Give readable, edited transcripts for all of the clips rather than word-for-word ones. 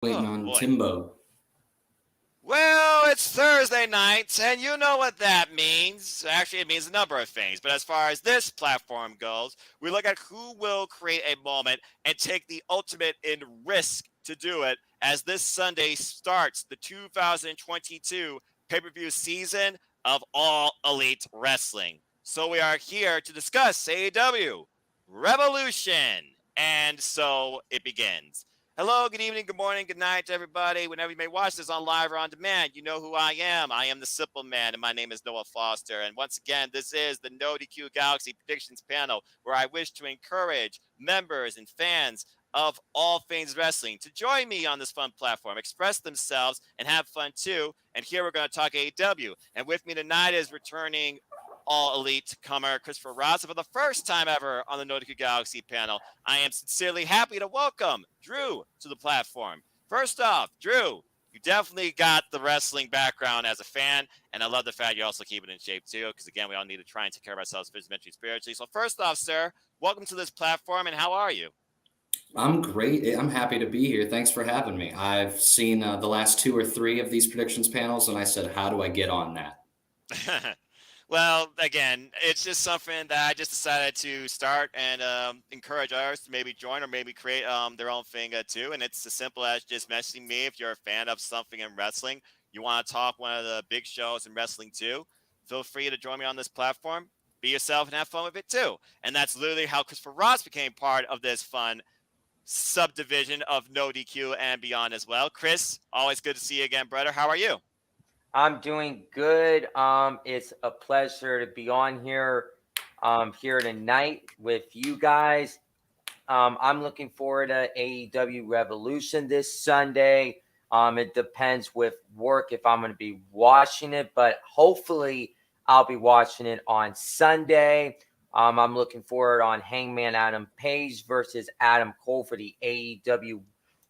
Waiting Oh, on boy. Timbo. Well, it's Thursday night, and you know what that means. Actually, it means a number of things. But as far as this platform goes, we look at who will create a moment and take the ultimate in risk to do it as this Sunday starts the 2022 pay-per-view season of All Elite Wrestling. So we are here to discuss AEW Revolution. And so it begins. Hello, good evening, good morning, good night to everybody. Whenever you may watch this on live or on demand, you know who I am. I am the Simple Man, and my name is Noah Foster. And once again, this is the NoDQGalaxy Predictions Panel, where I wish to encourage members and fans of all things wrestling to join me on this fun platform, express themselves, and have fun too. And here we're going to talk AEW. And with me tonight is returning All Elite comer Christopher Ross for the first time ever on the NoDQGalaxy panel. I am sincerely happy to welcome Drew to the platform. First off, Drew, you definitely got the wrestling background as a fan, and I love the fact you also keep it in shape too, because again, we all need to try and take care of ourselves physically, mentally, spiritually. So first off, sir, welcome to this platform, and how are you? I'm great. I'm happy to be here. Thanks for having me. I've seen the last two or three of these predictions panels, and I said, how do I get on that? Well, again, it's just something that I just decided to start and encourage others to maybe join or maybe create their own thing too. And it's as simple as just messaging me if you're a fan of something in wrestling. You want to talk one of the big shows in wrestling too. Feel free to join me on this platform. Be yourself and have fun with it too. And that's literally how Christopher Ross became part of this fun subdivision of No DQ and beyond as well. Chris, always good to see you again, brother. How are you? I'm doing good. It's a pleasure to be on here tonight with you guys. I'm looking forward to AEW Revolution this Sunday. It depends with work if I'm going to be watching it, but hopefully I'll be watching it on Sunday. I'm looking forward on Hangman Adam Page versus Adam Cole for the AEW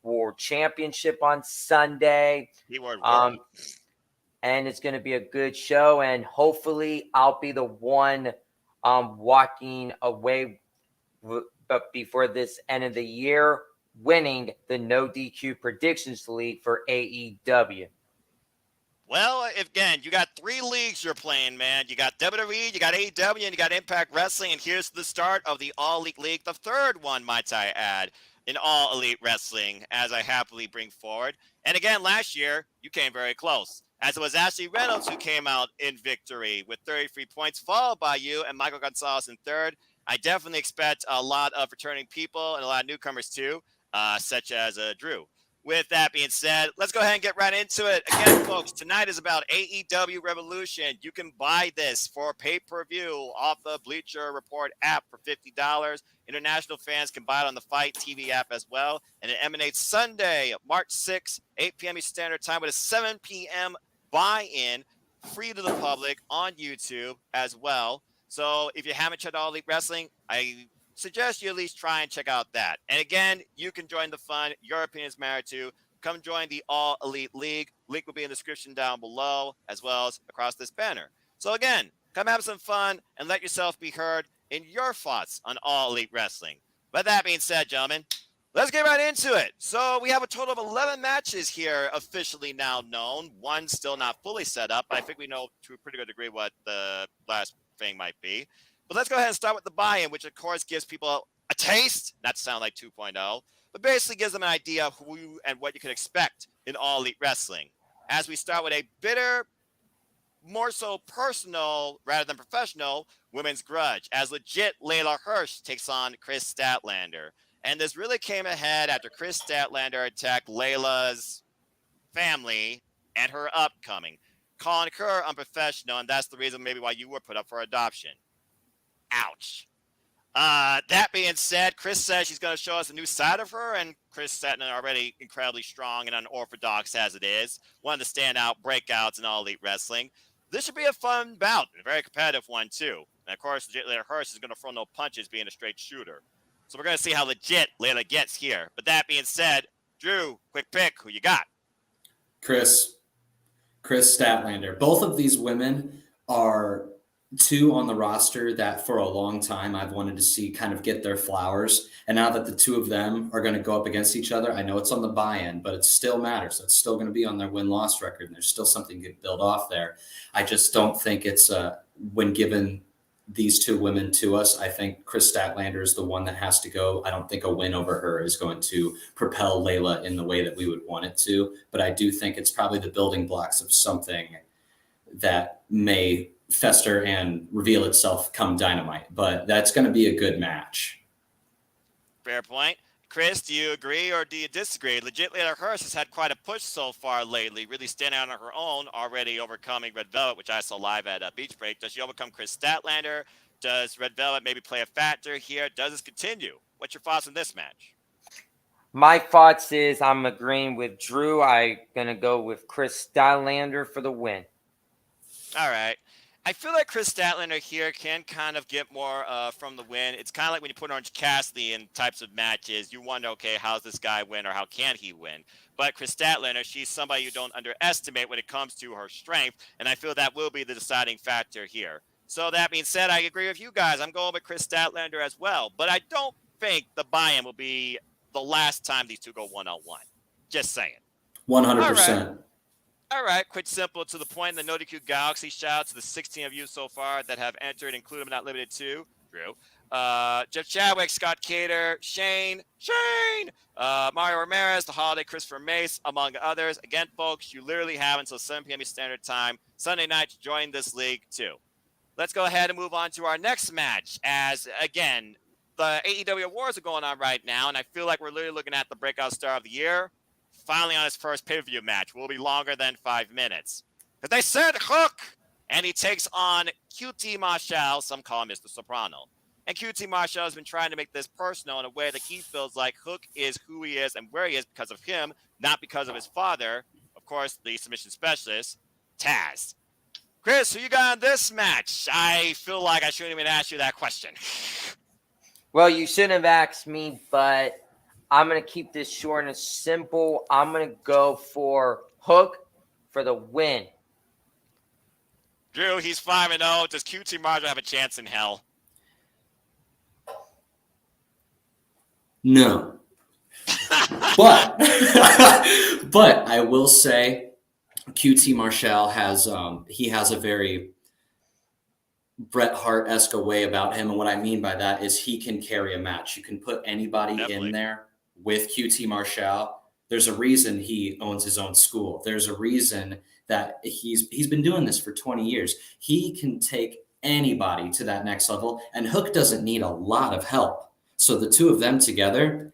World Championship on Sunday. Keyword world. Um, and it's going to be a good show. And hopefully, I'll be the one walking away, but before this end of the year, winning the No DQ Predictions League for AEW. Well, again, you got three leagues you're playing, man. You got WWE, you got AEW, and you got Impact Wrestling. And here's the start of the All Elite League, the third one, might I add, in All Elite Wrestling, as I happily bring forward. And again, last year, you came very close, as it was Ashley Reynolds who came out in victory with 33 points, followed by you and Michael Gonzalez in third. I definitely expect a lot of returning people and a lot of newcomers too, such as Drew. With that being said, let's go ahead and get right into it. Again, folks, tonight is about AEW Revolution. You can buy this for pay-per-view off the Bleacher Report app for $50. International fans can buy it on the Fight TV app as well. And it emanates Sunday, March 6th, 8 p.m. Eastern Standard Time with a 7 p.m. buy-in, free to the public on YouTube as well. So if you haven't checked out Elite Wrestling, I suggest you at least try and check out that. And again, you can join the fun. Your opinions matter too. Come join the All Elite League. Link will be in the description down below, as well as across this banner. So again, come have some fun and let yourself be heard in your thoughts on All Elite Wrestling. With that being said, gentlemen, let's get right into it. So we have a total of 11 matches here officially now known. One still not fully set up. I think we know to a pretty good degree what the last thing might be. But let's go ahead and start with the buy-in, which of course gives people a taste, not to sound like 2.0, but basically gives them an idea of who and what you can expect in All Elite Wrestling. As we start with a bitter, more so personal rather than professional, women's grudge, as legit Layla Hirsch takes on Chris Statlander. And this really came ahead after Chris Statlander attacked Layla's family and her upcoming, calling her unprofessional, and that's the reason maybe why you were put up for adoption. Ouch. That being said, Chris says she's going to show us a new side of her, and Chris Statlander already incredibly strong and unorthodox as it is. One of the standout breakouts in All Elite Wrestling. This should be a fun bout, and a very competitive one too. And of course, legit Layla Hirsch is going to throw no punches being a straight shooter. So we're going to see how legit Layla gets here. But that being said, Drew, quick pick, who you got? Chris Statlander. Both of these women are two on the roster that for a long time I've wanted to see kind of get their flowers. And now that the two of them are going to go up against each other, I know it's on the buy-in, but it still matters. It's still going to be on their win-loss record, and there's still something to build off there. I just don't think it's when given these two women to us, I think Chris Statlander is the one that has to go. I don't think a win over her is going to propel Layla in the way that we would want it to, but I do think it's probably the building blocks of something that may fester and reveal itself come Dynamite. But that's going to be a good match. Fair point. Chris, do you agree or do you disagree? Legit Layla Hirsch has had quite a push so far lately, really standing out on her own, already overcoming Red Velvet, which I saw live at Beach Break. Does she overcome Chris Statlander? Does Red Velvet maybe play a factor here? Does this continue? What's your thoughts on this match? My thoughts is I'm agreeing with Drew. I'm going to go with Chris Statlander for the win. All right. I feel like Chris Statlander here can kind of get more from the win. It's kind of like when you put Orange Cassidy in types of matches, you wonder, okay, how's this guy win or how can he win? But Chris Statlander, she's somebody you don't underestimate when it comes to her strength, and I feel that will be the deciding factor here. So that being said, I agree with you guys. I'm going with Chris Statlander as well, but I don't think the buy-in will be the last time these two go one-on-one. Just saying. 100%. All right, quick, simple, to the point. The NoDQGalaxy shout out to the 16 of you so far that have entered, including but not limited to Drew, Jeff Chadwick, Scott Cater, Shane, Mario Ramirez, The Holiday, Christopher Mace, among others. Again, folks, you literally have until 7 p.m. Standard Time Sunday night to join this league too. Let's go ahead and move on to our next match. As again, the AEW Awards are going on right now, and I feel like we're literally looking at the breakout star of the year. Finally on his first pay-per-view match. Will be longer than 5 minutes. Because they said Hook! And he takes on QT Marshall, some call him Mr. Soprano. And QT Marshall has been trying to make this personal in a way that he feels like Hook is who he is and where he is because of him, not because of his father, of course, the submission specialist, Taz. Chris, who you got on this match? I feel like I shouldn't even ask you that question. Well, you shouldn't have asked me, but I'm going to keep this short and simple. I'm going to go for Hook for the win. Drew, he's 5-0. Does QT Marshall have a chance in hell? No. but but I will say QT Marshall has he has a very Bret Hart-esque way about him. And what I mean by that is he can carry a match. You can put anybody Definitely in there with QT Marshall. There's a reason he owns his own school. There's a reason that he's been doing this for 20 years. He can take anybody to that next level, and Hook doesn't need a lot of help. So the two of them together,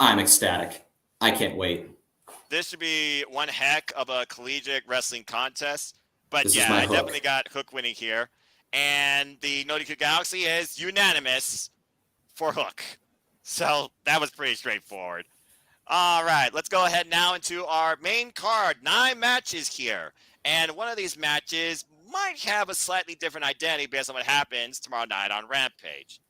I'm ecstatic. I can't wait. This should be one heck of a collegiate wrestling contest. But This is yeah, my I Hook. definitely got Hook winning here. And the NoDQGalaxy is unanimous for Hook. So that was pretty straightforward. All right, let's go ahead now into our main card. 9 matches here. And one of these matches might have a slightly different identity based on what happens tomorrow night on Rampage.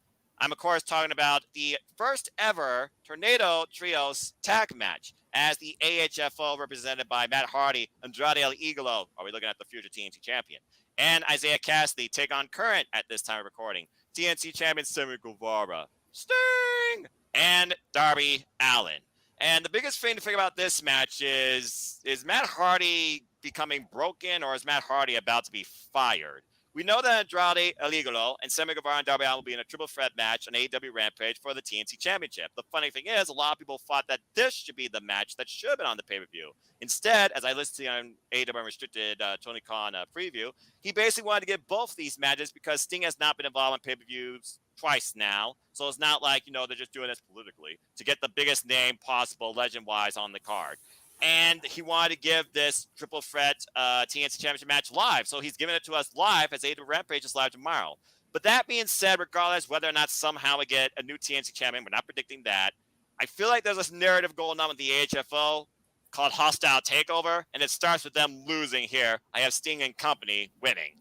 I'm, of course, talking about the first ever Tornado Trios tag match as the AHFO represented by Matt Hardy, Andrade El Idolo, are we looking at the future TNT champion, and Isaiah Cassidy take on current, at this time of recording, TNT champion Sammy Guevara, Sting, and Darby Allin. And the biggest thing to think about this match is Matt Hardy becoming broken, or is Matt Hardy about to be fired? We know that Andrade El Idolo and Sammy Guevara and Darby Allin will be in a triple threat match on AEW Rampage for the TNT Championship. The funny thing is, a lot of people thought that this should be the match that should have been on the pay-per-view. Instead, as I listened to on AEW Unrestricted Tony Khan preview, he basically wanted to get both these matches because Sting has not been involved in pay-per-views twice now. So it's not like, they're just doing this politically to get the biggest name possible, legend-wise, on the card. And he wanted to give this triple threat TNT Championship match live. So he's giving it to us live as AEW Rampage is live tomorrow. But that being said, regardless whether or not somehow we get a new TNT champion, we're not predicting that. I feel like there's this narrative going on with the AHFO called Hostile Takeover, and it starts with them losing here. I have Sting and company winning.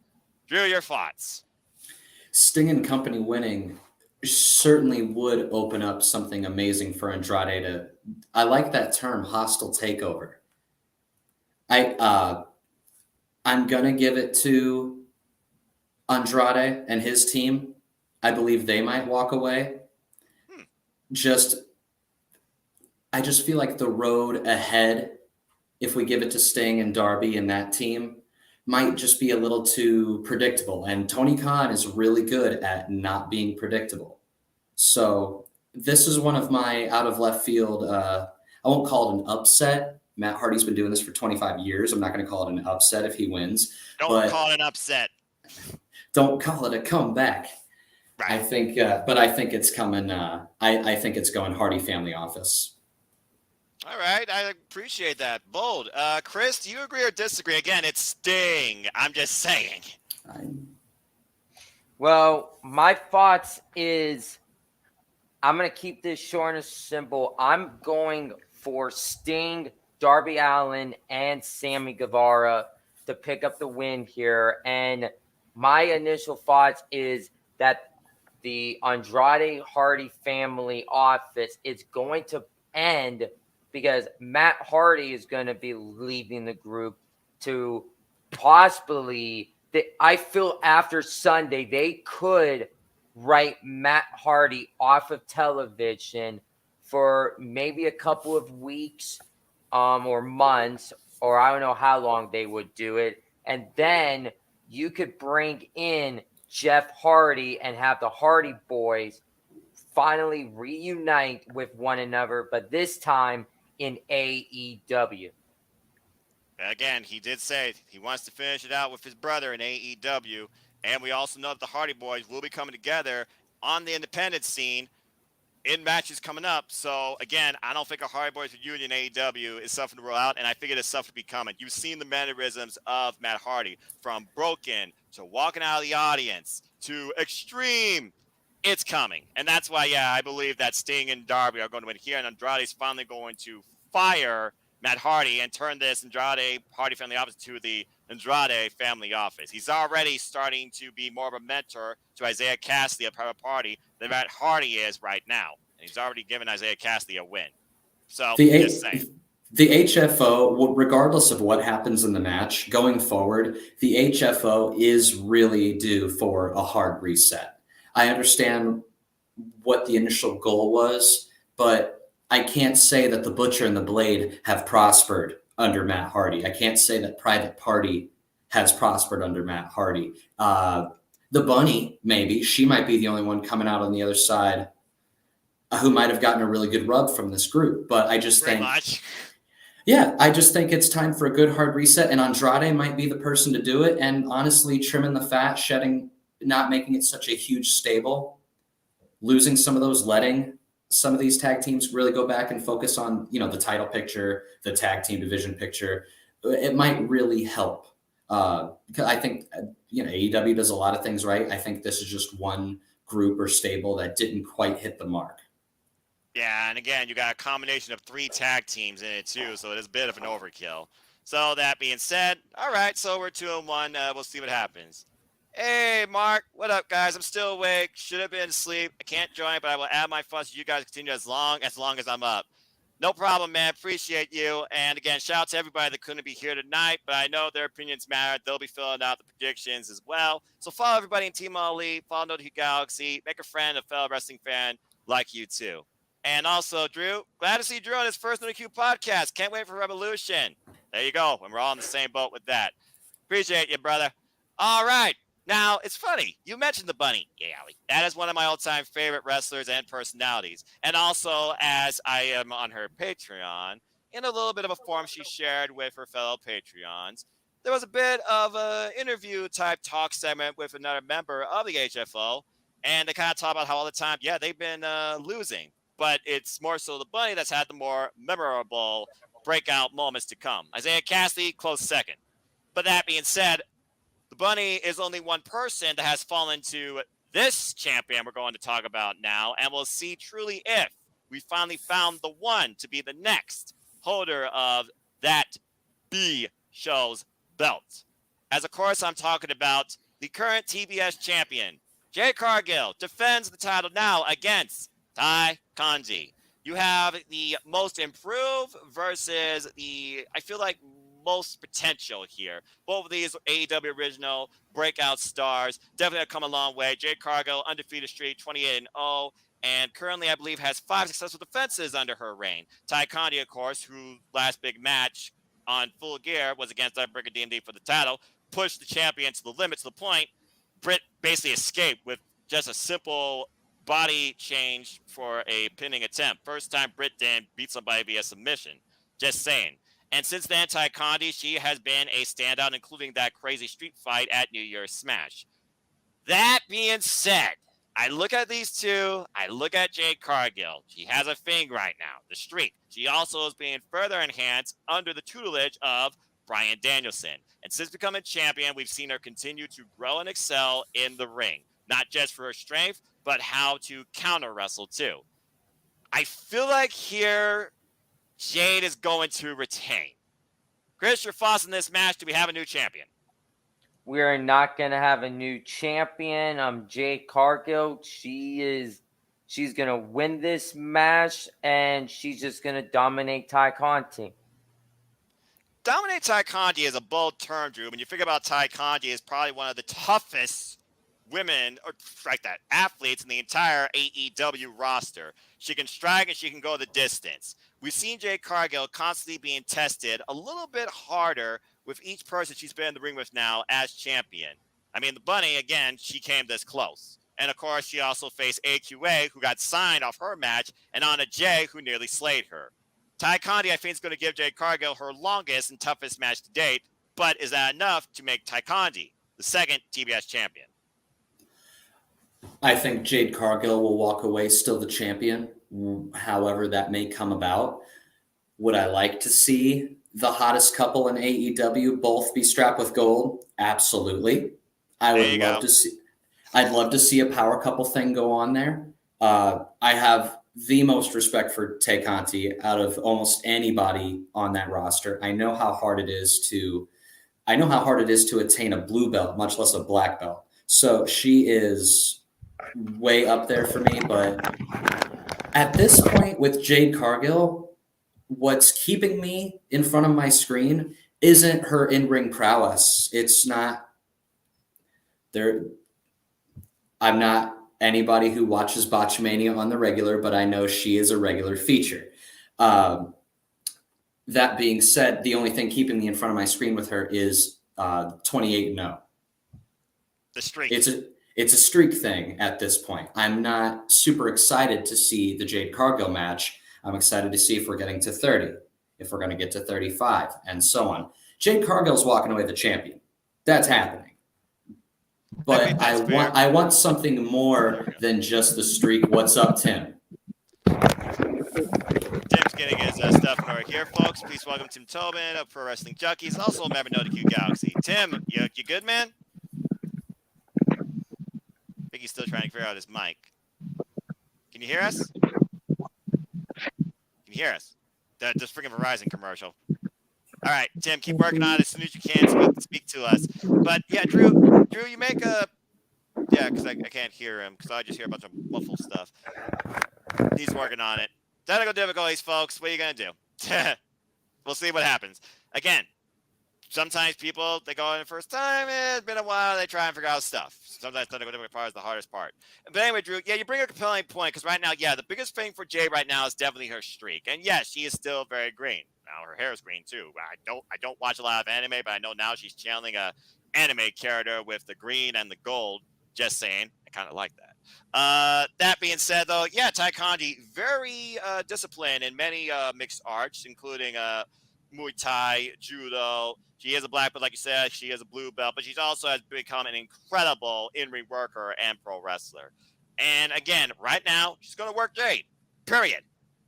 Drew, your thoughts? Sting and company winning certainly would open up something amazing for Andrade to. I like that term, hostile takeover. I'm gonna give it to Andrade and his team, I believe they might walk away. I just feel like the road ahead, if we give it to Sting and Darby and that team, might just be a little too predictable. And Tony Khan is really good at not being predictable. So this is one of my out of left field. I won't call it an upset. Matt Hardy's been doing this for 25 years. I'm not going to call it an upset if he wins. Don't call it an upset. Don't call it a comeback. Right. I think, but I think it's coming. I think it's going Hardy family office. All right, I appreciate that. Bold. Chris, do you agree or disagree? Again, it's Sting. I'm just saying. Well, my thoughts is I'm going to keep this short and simple. I'm going for Sting, Darby Allin, and Sammy Guevara to pick up the win here. And my initial thoughts is that the Andrade Hardy family office is going to end because Matt Hardy is going to be leaving the group to possibly – I feel after Sunday they could write Matt Hardy off of television for maybe a couple of weeks or months, or I don't know how long they would do it. And then you could bring in Jeff Hardy and have the Hardy Boys finally reunite with one another, but this time in AEW. Again, he did say he wants to finish it out with his brother in AEW, and we also know that the Hardy Boys will be coming together on the independent scene in matches coming up. So, again, I don't think a Hardy Boys reunion in AEW is something to roll out, and I think it is something to be coming. You've seen the mannerisms of Matt Hardy, from broken to walking out of the audience to extreme. It's coming, and that's why, I believe that Sting and Darby are going to win here, and Andrade's finally going to fire Matt Hardy and turn this Andrade Hardy family office to the Andrade family office. He's already starting to be more of a mentor to Isaiah Cassidy, a private party, than Matt Hardy is right now, and he's already given Isaiah Cassidy a win. So, just saying. The HFO, regardless of what happens in the match going forward, the HFO is really due for a hard reset. I understand what the initial goal was, but I can't say that the Butcher and the Blade have prospered under Matt Hardy. I can't say that Private Party has prospered under Matt Hardy. The Bunny, maybe. She might be the only one coming out on the other side who might have gotten a really good rub from this group. But I just think... Yeah, I just think it's time for a good hard reset, and Andrade might be the person to do it. And honestly, trimming the fat, not making it such a huge stable, losing some of those, letting some of these tag teams really go back and focus on, the title picture, the tag team division picture. It might really help. Because I think, AEW does a lot of things right. I think this is just one group or stable that didn't quite hit the mark. Yeah, and again, you got a combination of 3 tag teams in it too, so it is a bit of an overkill. So that being said, all right, so we're 2-1. We'll see what happens. Hey, Mark, what up, guys? I'm still awake. Should have been asleep. I can't join, but I will add my fuss. You guys continue as long as I'm up. No problem, man. Appreciate you. And again, shout out to everybody that couldn't be here tonight, but I know their opinions matter. They'll be filling out the predictions as well. So follow everybody in Team ALLELITE. Follow NoDQGalaxy. Make a friend, a fellow wrestling fan like you too. And also, Drew, glad to see Drew on his first NoDQ podcast. Can't wait for Revolution. There you go. And we're all in the same boat with that. Appreciate you, brother. All right. Now, it's funny. You mentioned the Bunny. Yeah, that is one of my all-time favorite wrestlers and personalities. And also, as I am on her Patreon, in a little bit of a forum she shared with her fellow Patreons, there was a bit of an interview-type talk segment with another member of the HFO, and they kind of talk about how all the time, they've been losing. But it's more so the Bunny that's had the more memorable breakout moments to come. Isaiah Cassidy, close second. But that being said, the Bunny is only one person that has fallen to this champion we're going to talk about now, and we'll see truly if we finally found the one to be the next holder of that B show's belt. As of course, I'm talking about the current TBS champion. Jay Cargill defends the title now against Tai Kanji. You have the most improved versus the, I feel like, most potential here. Both of these AEW original breakout stars definitely have come a long way. Jade Cargill, undefeated streak, 28-0. And currently, I believe, has 5 successful defenses under her reign. Ty Conti, of course, who last big match on Full Gear was against Bricker DMD for the title, pushed the champion to the limit, to the point Britt basically escaped with just a simple body change for a pinning attempt. First time Britt didn't beat somebody via submission. Just saying. And since then, Ty Conti, she has been a standout, including that crazy street fight at New Year's Smash. That being said, I look at these two. I look at Jade Cargill. She has a thing right now, the streak. She also is being further enhanced under the tutelage of Bryan Danielson. And since becoming champion, we've seen her continue to grow and excel in the ring, not just for her strength, but how to counter wrestle too. I feel like here Jade is going to retain. Chris, your thoughts in this match? Do we have a new champion? We are not going to have a new champion. Jade Cargill, she's going to win this match, and she's just going to dominate Ty Conti. Dominate Ty Conti is a bold term, Drew. When you think about Ty Conti, is probably one of the toughest women, or like that, athletes in the entire AEW roster. She can strike and she can go the distance. We've seen Jade Cargill constantly being tested a little bit harder with each person she's been in the ring with now as champion. I mean, the Bunny, again, she came this close. And, of course, she also faced AQA, who got signed off her match, and Anna Jay, who nearly slayed her. Ty Conti, I think, is going to give Jade Cargill her longest and toughest match to date, but is that enough to make Ty Conti the second TBS champion? I think Jade Cargill will walk away still the champion, however that may come about. Would I like to see the hottest couple in AEW both be strapped with gold? Absolutely. I'd love to see a power couple thing go on there. I have the most respect for Tay Conti out of almost anybody on that roster. I know how hard it is to attain a blue belt, much less a black belt. So she is way up there for me. But at this point with Jade Cargill, what's keeping me in front of my screen isn't her in-ring prowess. It's not there. I'm not anybody who watches Botchamania on the regular, but I know she is a regular feature. That being said, the only thing keeping me in front of my screen with her is 28-0. The streak. It's a streak thing at this point. I'm not super excited to see the Jade Cargill match. I'm excited to see if we're getting to 30, if we're going to get to 35, and so on. Jade Cargill's walking away the champion. That's happening. But I want something more than just the streak. What's up, Tim? Tim's getting his stuff right here, folks. Please welcome Tim Tobin of Pro Wrestling Junkies, also a member of NoDQGalaxy. Tim, you good, man? I think he's still trying to figure out his mic. Can you hear us? Can you hear us? Just freaking Verizon commercial. All right, Tim, keep working on it as soon as you can. Speak to us. But yeah, Drew, you make a because I can't hear him because I just hear a bunch of muffled stuff. He's working on it. Technical difficulties, folks. What are you gonna do? We'll see what happens. Again, sometimes people they go in the first time. It's been a while. They try and figure out stuff. Sometimes technical difficulty is the hardest part. But anyway, Drew, yeah, you bring a compelling point because right now, yeah, the biggest thing for Jay right now is definitely her streak, and yes, she is still very green. Now her hair is green too. I don't watch a lot of anime, but I know now she's channeling a anime character with the green and the gold. Just saying, I kind of like that. That being said, though, yeah, Ty Conti very disciplined in many mixed arts, including Muay Thai, Judo. She is a black belt, like you said. She is a blue belt, but she's also has become an incredible in-ring worker and pro wrestler. And again, right now, she's going to work Jade. Period.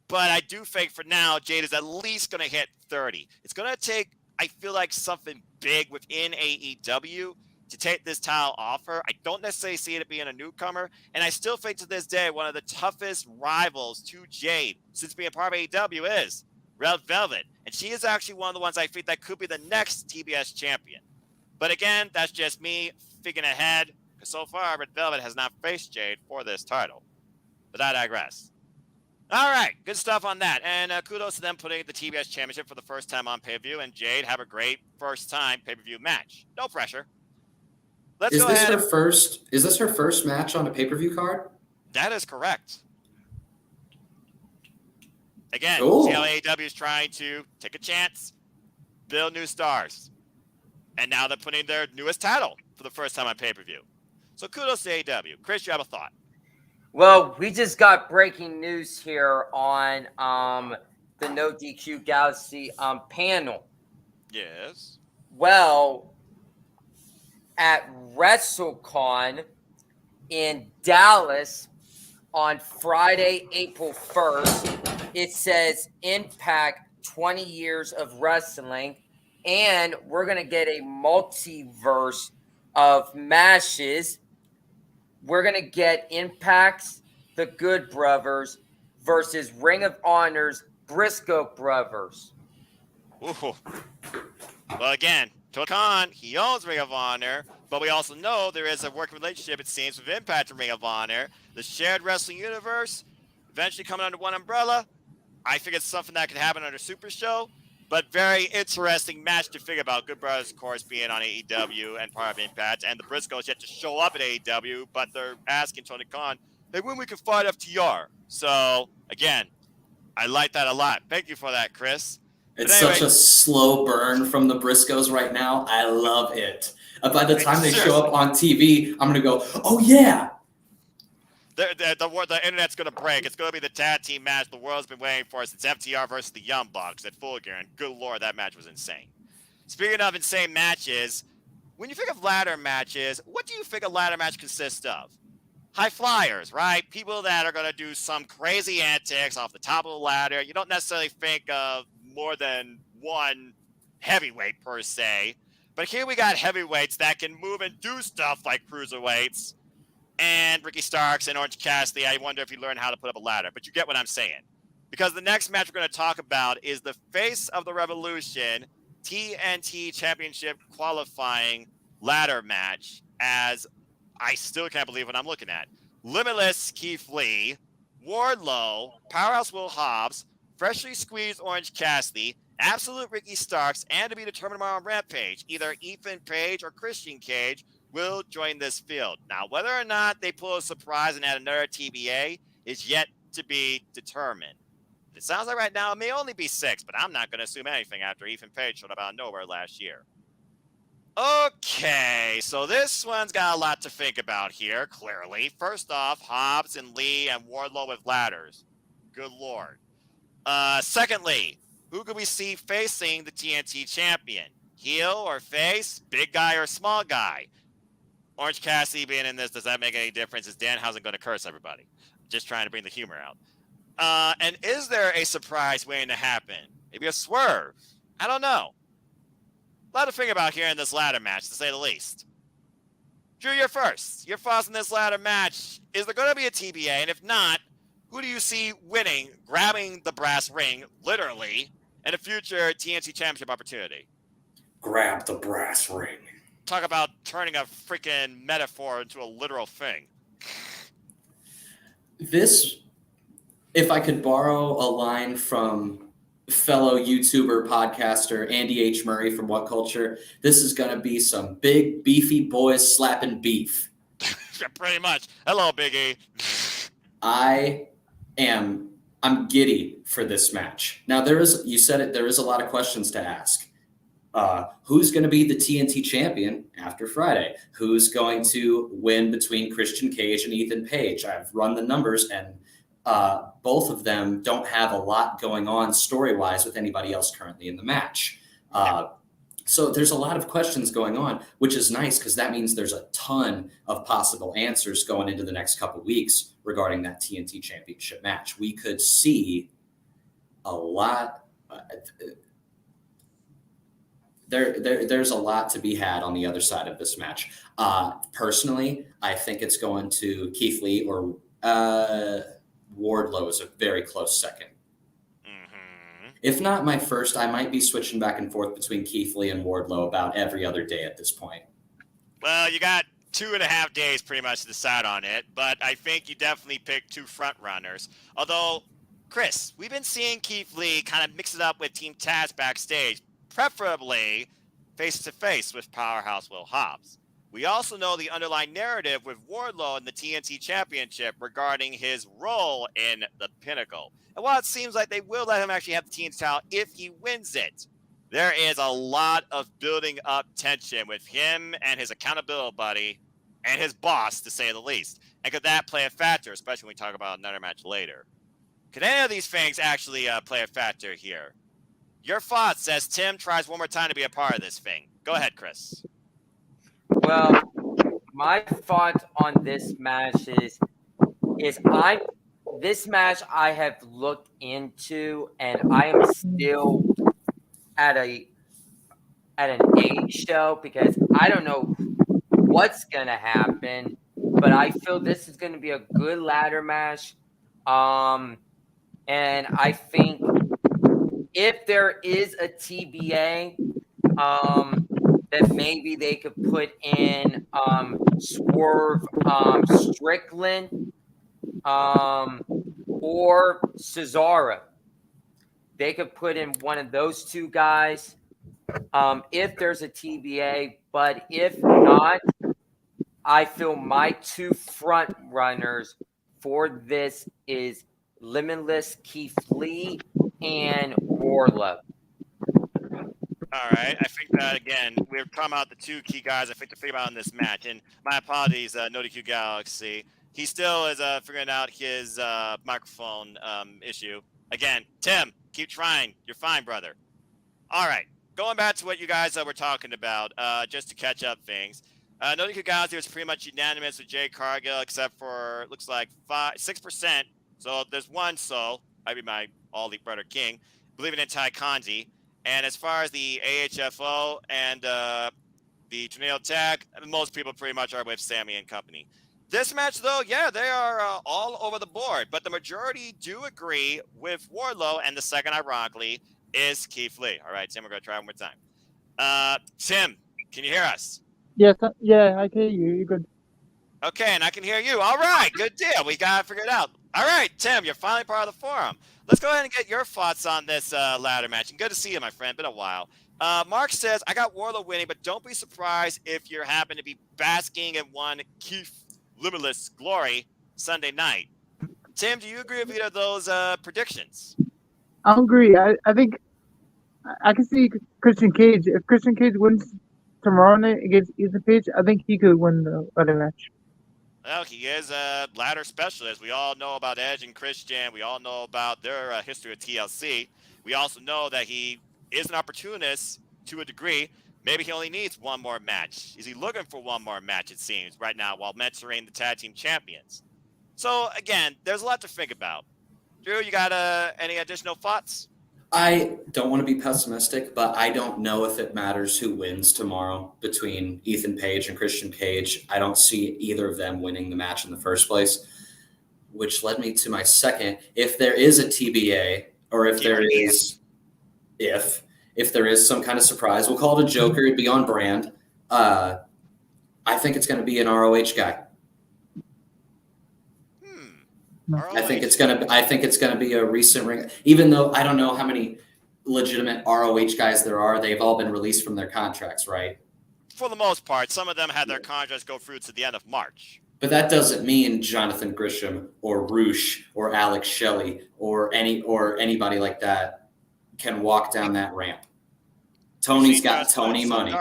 But I do think for now, Jade is at least going to hit 30. It's going to take, I feel like, something big within AEW to take this title off her. I don't necessarily see it being a newcomer. And I still think to this day, one of the toughest rivals to Jade since being part of AEW is Red Velvet. And she is actually one of the ones I think that could be the next TBS champion. But again, that's just me thinking ahead. Because so far, Red Velvet has not faced Jade for this title. But I digress. All right, good stuff on that. And kudos to them putting the TBS Championship for the first time on pay-per-view. And Jade, have a great first time pay-per-view match. No pressure. Let's Is go this ahead. her first? Is this her first match on a pay-per-view card? That is correct. Again, Ooh. see how AEW is trying to take a chance, build new stars. And now they're putting their newest title for the first time on pay-per-view. So kudos to AEW. Chris, you have a thought? Well, we just got breaking news here on the NoDQGalaxy panel. Yes. Well, at WrestleCon in Dallas on Friday, April 1st, it says Impact 20 years of wrestling, and we're going to get a multiverse of matches. We're going to get Impact's The Good Brothers versus Ring of Honor's Briscoe Brothers. Ooh. Well, again, Tony Khan, he owns Ring of Honor, but we also know there is a working relationship, it seems, with Impact and Ring of Honor. The shared wrestling universe, eventually coming under one umbrella. I think it's something that could happen under Super Show, but very interesting match to figure about. Good Brothers, of course, being on AEW and part of Impact, and the Briscoes yet to show up at AEW, but they're asking Tony Khan, hey, when we can fight FTR. So, again, I like that a lot. Thank you for that, Chris. It's But anyway, such a slow burn from the Briscoes right now. I love it. By the time they show up on TV, I'm going to go, oh, yeah. The internet's going to break. It's going to be the tag team match the world's been waiting for since FTR versus the Young Bucks at Full Gear. And good Lord, that match was insane. Speaking of insane matches, when you think of ladder matches, what do you think a ladder match consists of? High flyers, right? People that are going to do some crazy antics off the top of the ladder. You don't necessarily think of more than one heavyweight per se. But here we got heavyweights that can move and do stuff like cruiserweights. And Ricky Starks and Orange Cassidy, I wonder if he learned how to put up a ladder. But you get what I'm saying. Because the next match we're going to talk about is the Face of the Revolution TNT Championship qualifying ladder match, as I still can't believe what I'm looking at. Limitless Keith Lee, Wardlow, Powerhouse Will Hobbs, Freshly Squeezed Orange Cassidy, Absolute Ricky Starks, and to be determined tomorrow on Rampage, either Ethan Page or Christian Cage will join this field. Now, whether or not they pull a surprise and add another TBA is yet to be determined. It sounds like right now it may only be 6, but I'm not going to assume anything after Ethan Page showed up out of nowhere last year. Okay, so this one's got a lot to think about here, clearly. First off, Hobbs and Lee and Wardlow with ladders. Good Lord. Secondly, who could we see facing the TNT champion? Heel or face? Big guy or small guy? Orange Cassidy being in this, does that make any difference? Is Danhausen going to curse everybody? Just trying to bring the humor out. And is there a surprise waiting to happen? Maybe a swerve? I don't know. A lot to think about here in this ladder match, to say the least. Drew, you're first. Your thoughts in this ladder match. Is there going to be a TBA? And if not, who do you see winning, grabbing the brass ring, literally, in a future TNT Championship opportunity? Grab the brass ring. Talk about turning a freaking metaphor into a literal thing. This, if I could borrow a line from fellow YouTuber podcaster Andy H. Murray from What Culture, this is going to be some big, beefy boys slapping beef. Pretty much. Hello, Big E. I'm giddy for this match. Now, you said it, there is a lot of questions to ask. Who's going to be the TNT champion after Friday? Who's going to win between Christian Cage and Ethan Page? I've run the numbers, and both of them don't have a lot going on story-wise with anybody else currently in the match. So there's a lot of questions going on, which is nice because that means there's a ton of possible answers going into the next couple of weeks regarding that TNT championship match. We could see a lot. There's a lot to be had on the other side of this match. Personally, I think it's going to Keith Lee or Wardlow is a very close second. Mm-hmm. If not my first, I might be switching back and forth between Keith Lee and Wardlow about every other day at this point. Well, you got 2.5 days pretty much to decide on it, but I think you definitely picked two front runners. Although Chris, we've been seeing Keith Lee kind of mix it up with Team Taz backstage, preferably face-to-face with Powerhouse Will Hobbs. We also know the underlying narrative with Wardlow in the TNT Championship regarding his role in the Pinnacle. And while it seems like they will let him actually have the TNT title if he wins it, there is a lot of building up tension with him and his accountability buddy and his boss, to say the least. And could that play a factor, especially when we talk about another match later? Could any of these things actually play a factor here? Your thoughts as Tim tries one more time to be a part of this thing. Go ahead, Chris. Well, my thoughts on this match is this match I have looked into, and I am still at an eggshell because I don't know what's gonna happen, but I feel this is gonna be a good ladder match. And I think if there is a TBA, that maybe they could put in Swerve Strickland or Cesaro. They could put in one of those two guys if there's a TBA. But if not, I feel my two front runners for this is Limitless Keith Lee and Wardlow. All right. I think that, again, we've come out the two key guys I think to figure out in this match. And my apologies, NoDQGalaxy. He still is figuring out his microphone issue. Again, Tim, keep trying. You're fine, brother. All right. Going back to what you guys were talking about, just to catch up things. NoDQGalaxy was pretty much unanimous with Jay Cargill, except for, looks like 6%. So there's one soul. I'd be my all-elite brother king. Believing in Ty Conji. And as far as the AHFO and the Tornado Tag, most people pretty much are with Sammy and company. This match, though, yeah, they are all over the board. But the majority do agree with Wardlow, and the second, ironically, is Keith Lee. All right, Tim, we're going to try one more time. Tim, can you hear us? Yes, yeah, I can hear you. You're good. Okay, and I can hear you. All right, good deal. We got it figured out. All right, Tim, you're finally part of the forum. Let's go ahead and get your thoughts on this ladder match. And good to see you, my friend. Been a while. Mark says, I got Wardlow winning, but don't be surprised if you happen to be basking in one Keith Limitless glory Sunday night. Tim, do you agree with either of those predictions? I agree. I think I can see Christian Cage. If Christian Cage wins tomorrow night against Ethan Page, I think he could win the ladder match. Well, he is a ladder specialist. We all know about Edge and Christian. We all know about their history with TLC. We also know that he is an opportunist to a degree. Maybe he only needs one more match. Is he looking for one more match, it seems, right now while mentoring the tag team champions? So, again, there's a lot to think about. Drew, you got any additional thoughts? I don't want to be pessimistic, but I don't know if it matters who wins tomorrow between Ethan Page and Christian Cage. I don't see either of them winning the match in the first place, which led me to my second. If there is a TBA, or if there is some kind of surprise, we'll call it a joker, it'd be on brand. I think it's going to be an ROH guy. I think it's gonna be a recent ring. Even though I don't know how many legitimate ROH guys there are, they've all been released from their contracts, right? For the most part, some of them had their contracts go through to the end of March. But that doesn't mean Jonathan Grisham or Roosh or Alex Shelley or anybody like that can walk down that ramp. Tony's got Tony money.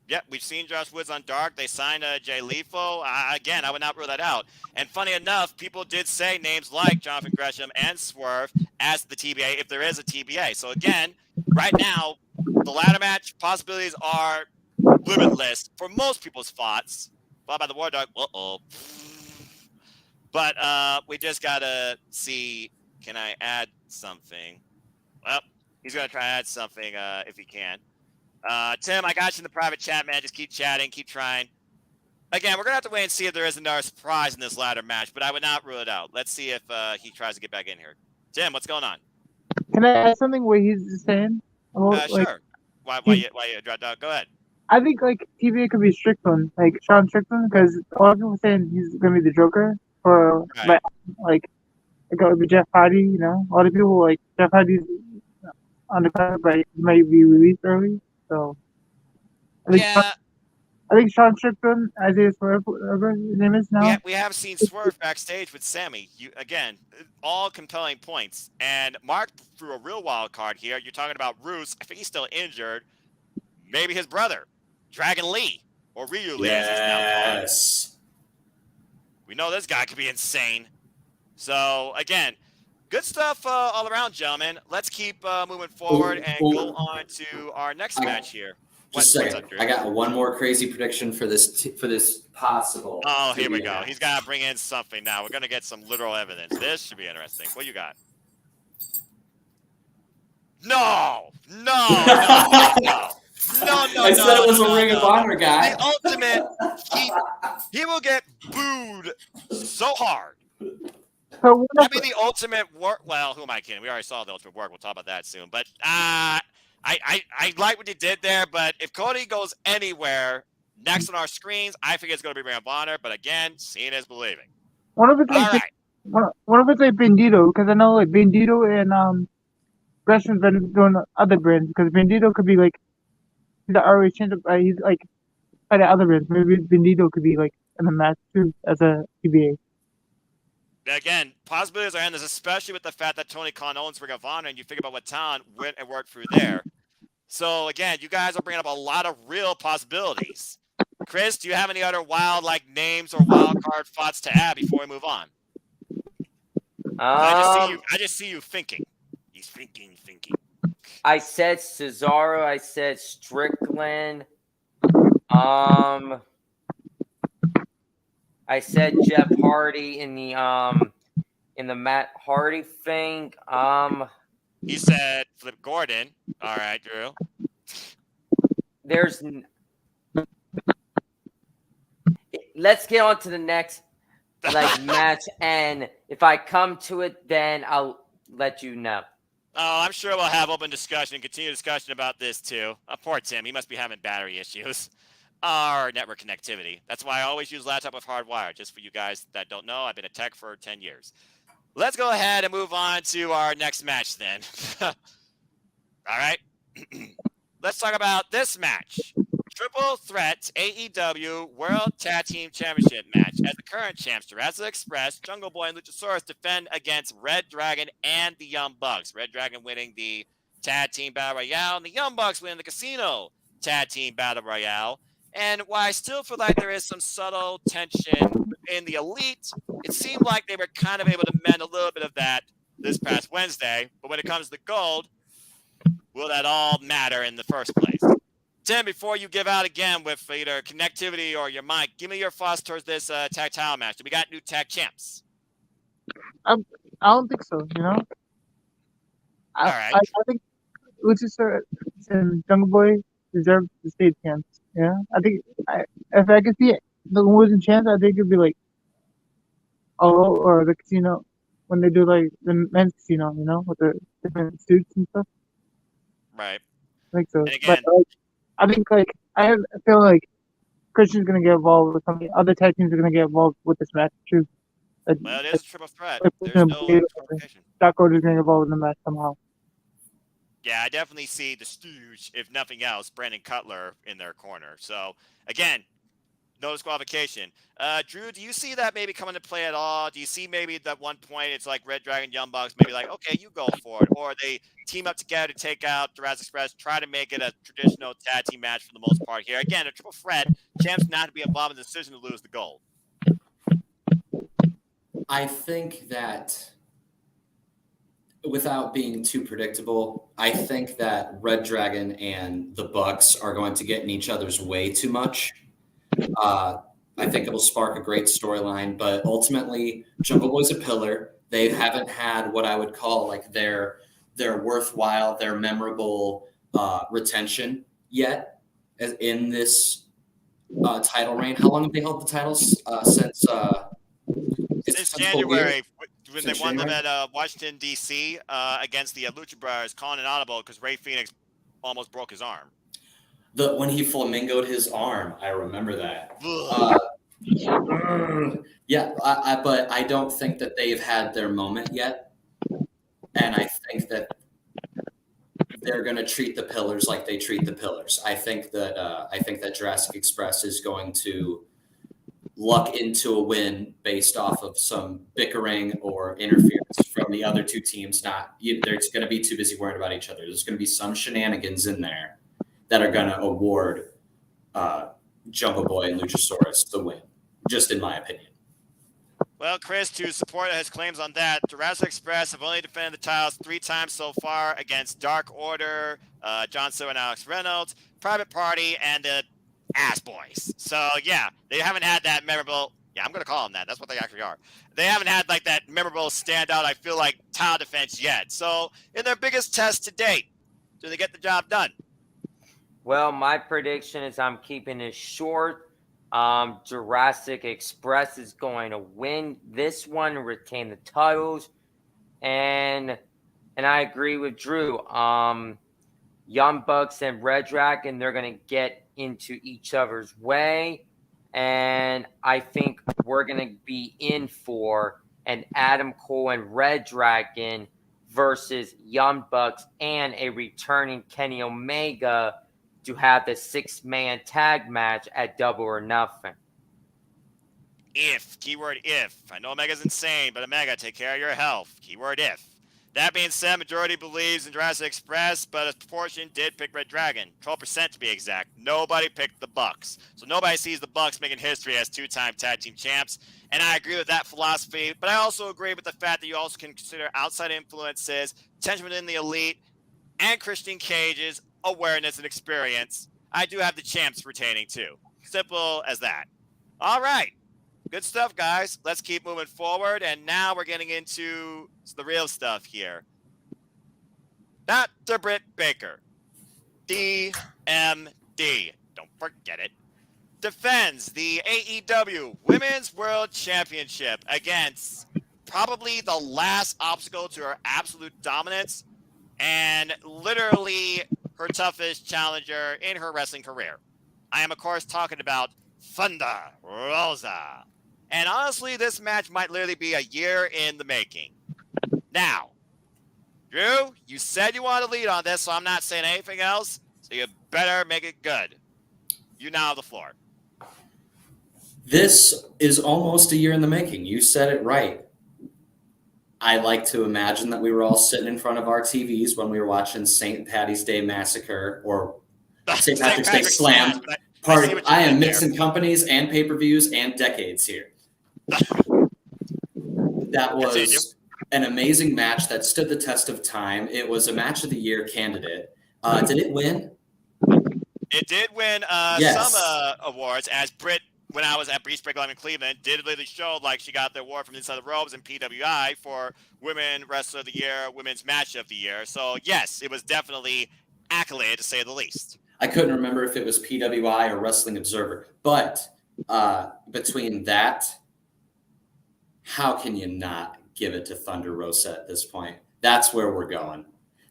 Yep, we've seen Josh Woods on Dark. They signed Jay Lethal. Again, I would not rule that out. And funny enough, people did say names like Jonathan Gresham and Swerve as the TBA if there is a TBA. So again, right now, the ladder match possibilities are limitless for most people's thoughts. Followed by the War Dog. But we just got to see, can I add something? Well, he's going to try to add something if he can. Tim, I got you in the private chat, man. Just keep chatting, keep trying. Again, we're going to have to wait and see if there is another surprise in this ladder match, but I would not rule it out. Let's see if he tries to get back in here. Tim, what's going on? Can I add something where he's just saying? Sure. Why you dropped out? Go ahead. I think TBA could be Strickland, Sean Strickland, because a lot of people saying he's going to be the Joker for Like Jeff Hardy, you know, a lot of people like Jeff Hardy's on the card, but he might be released early. So I think Yeah, Sean Strickland, Isaiah Swerve, whatever his name is now. we have seen Swerve backstage with Sammy. You again, all compelling points. And Mark threw a real wild card here. You're talking about Roos. I think he's still injured. Maybe his brother, Dragon Lee, or Ryu Lee, as he's now called. Yes. We know this guy could be insane. So again, good stuff all around, gentlemen. Let's keep moving forward and go on to our next match here. Just a second. I got one more crazy prediction for this possible. Oh, here we go. He's got to bring in something now. We're going to get some literal evidence. This should be interesting. What you got? No. I said it was a Ring of Honor guy. The ultimate, he will get booed so hard. So That'd be the ultimate work. Well, who am I kidding? We already saw the ultimate work. We'll talk about that soon. But I like what you did there. But if Cody goes anywhere next on our screens, I think it's going to be Ring of Honor. But again, seeing is believing. one of it's like one of it's like Bandito, because I know like Bandito and Gresham's been doing other brands, because Bandito could be like he's the ROH champ, he's like by the other brands. Maybe Bandito could be like in the match too as a TBA. Again, possibilities are endless, especially with the fact that Tony Khan owns Ring of Honor, and you think about what talent went and worked through there. So again, you guys are bringing up a lot of real possibilities. Chris, do you have any other wild names or wild card thoughts to add before we move on? I just see you thinking. He's thinking. I said Cesaro. I said Strickland. I said Jeff Hardy in the Matt Hardy thing. He said Flip Gordon. All right, Drew. Let's get on to the next match, and if I come to it, then I'll let you know. Oh, I'm sure we'll have open discussion and continue discussion about this too. Poor Tim, he must be having battery issues. Or network connectivity. That's why I always use laptop with hardwire. Just for you guys that don't know, I've been a tech for 10 years. Let's go ahead and move on to our next match then. All right. Let's talk about this match. Triple Threat AEW World Tag Team Championship match. As the current champs, Jurassic Express, Jungle Boy, and Luchasaurus defend against Red Dragon and the Young Bucks. Red Dragon winning the Tag Team Battle Royale, and the Young Bucks winning the Casino Tag Team Battle Royale. And while I still feel like there is some subtle tension in the Elite, it seemed like they were kind of able to mend a little bit of that this past Wednesday. But when it comes to gold, will that all matter in the first place? Tim, before you give out again with either connectivity or your mic, give me your thoughts towards this tag title match. Do we got new tag champs? I don't think so, you know? All right. I think Luchasaurus and Jungle Boy deserve the state champs. Yeah, I think if I could see the losing chance, I think it'd be like or the Casino when they do like the men's Casino, you know, with the different suits and stuff. Right. I think so. And again, but I think I feel like Christian's gonna get involved with something. Other tag teams are gonna get involved with this match too. Well, it is a triple threat. There's no complication. Doc Order's gonna get involved in the match somehow. Yeah, I definitely see the Stooge, if nothing else, Brandon Cutler in their corner. So, again, no disqualification. Drew, do you see that maybe coming to play at all? Do you see maybe at that one point it's like Red Dragon, Young Bucks, maybe like, okay, you go for it. Or they team up together to take out Jurassic Express, try to make it a traditional tag team match for the most part here. Again, a triple threat, champs not to be involved in the decision to lose the gold. I think that without being too predictable, I think that Red Dragon and the Bucks are going to get in each other's way too much. I think it'll spark a great storyline, but ultimately, Jungle Boy's a pillar. They haven't had what I would call like their worthwhile, their memorable retention yet in this title reign. How long have they held the titles? Since January, when they won them at Washington, D.C. Against the Lucha Brothers, calling an audible because Rey Fenix almost broke his arm. When he flamingoed his arm, I remember that. Yeah, but I don't think that they've had their moment yet, and I think that they're going to treat the pillars like they treat the pillars. I think that Jurassic Express is going to luck into a win based off of some bickering or interference from the other two teams. They're going to be too busy worrying about each other. There's going to be some shenanigans in there that are going to award Jungle Boy and Luchasaurus the win, just in my opinion. Well, Chris, to support his claims on that, Jurassic Express have only defended the titles 3 times so far against Dark Order, John Cena and Alex Reynolds, Private Party, and the Ass Boys. So, yeah, they haven't had that memorable. Yeah, I'm going to call them that. That's what they actually are. They haven't had like that memorable standout, I feel like, title defense yet. So, in their biggest test to date, do they get the job done? Well, my prediction is I'm keeping it short. Jurassic Express is going to win this one, retain the titles, and I agree with Drew. Young Bucks and Red Dragon, they're going to get into each other's way, and I think we're going to be in for an Adam Cole and Red Dragon versus Young Bucks and a returning Kenny Omega to have the 6-man tag match at Double or Nothing. If, keyword if. I know Omega's insane, but Omega, take care of your health. Keyword if. That being said, majority believes in Jurassic Express, but a proportion did pick Red Dragon. 12% to be exact. Nobody picked the Bucks. So nobody sees the Bucks making history as 2-time tag team champs. And I agree with that philosophy, but I also agree with the fact that you also can consider outside influences, tension within the Elite, and Christian Cage's awareness and experience. I do have the champs retaining too. Simple as that. All right. Good stuff, guys. Let's keep moving forward. And now we're getting into the real stuff here. Dr. Britt Baker, DMD, don't forget it, defends the AEW Women's World Championship against probably the last obstacle to her absolute dominance and literally her toughest challenger in her wrestling career. I am, of course, talking about Thunder Rosa. And honestly, this match might literally be a year in the making. Now, Drew, you said you wanted to lead on this, so I'm not saying anything else, so you better make it good. You now have the floor. This is almost a year in the making. You said it right. I like to imagine that we were all sitting in front of our TVs when we were watching St. Patty's Day Massacre or St. Patrick's Day Slam. I am mixing companies and pay-per-views and decades here. That was an amazing match that stood the test of time. It was a match of the year candidate. Did it win? It did win Yes. some awards, as Britt, when I was at Breeze Break Live in Cleveland, did literally show like she got the award from Inside the Ropes and PWI for Women Wrestler of the Year, Women's Match of the Year. So yes, it was definitely accolade to say the least. I couldn't remember if it was PWI or Wrestling Observer, but between that, how can you not give it to Thunder Rosa at this point? That's where we're going.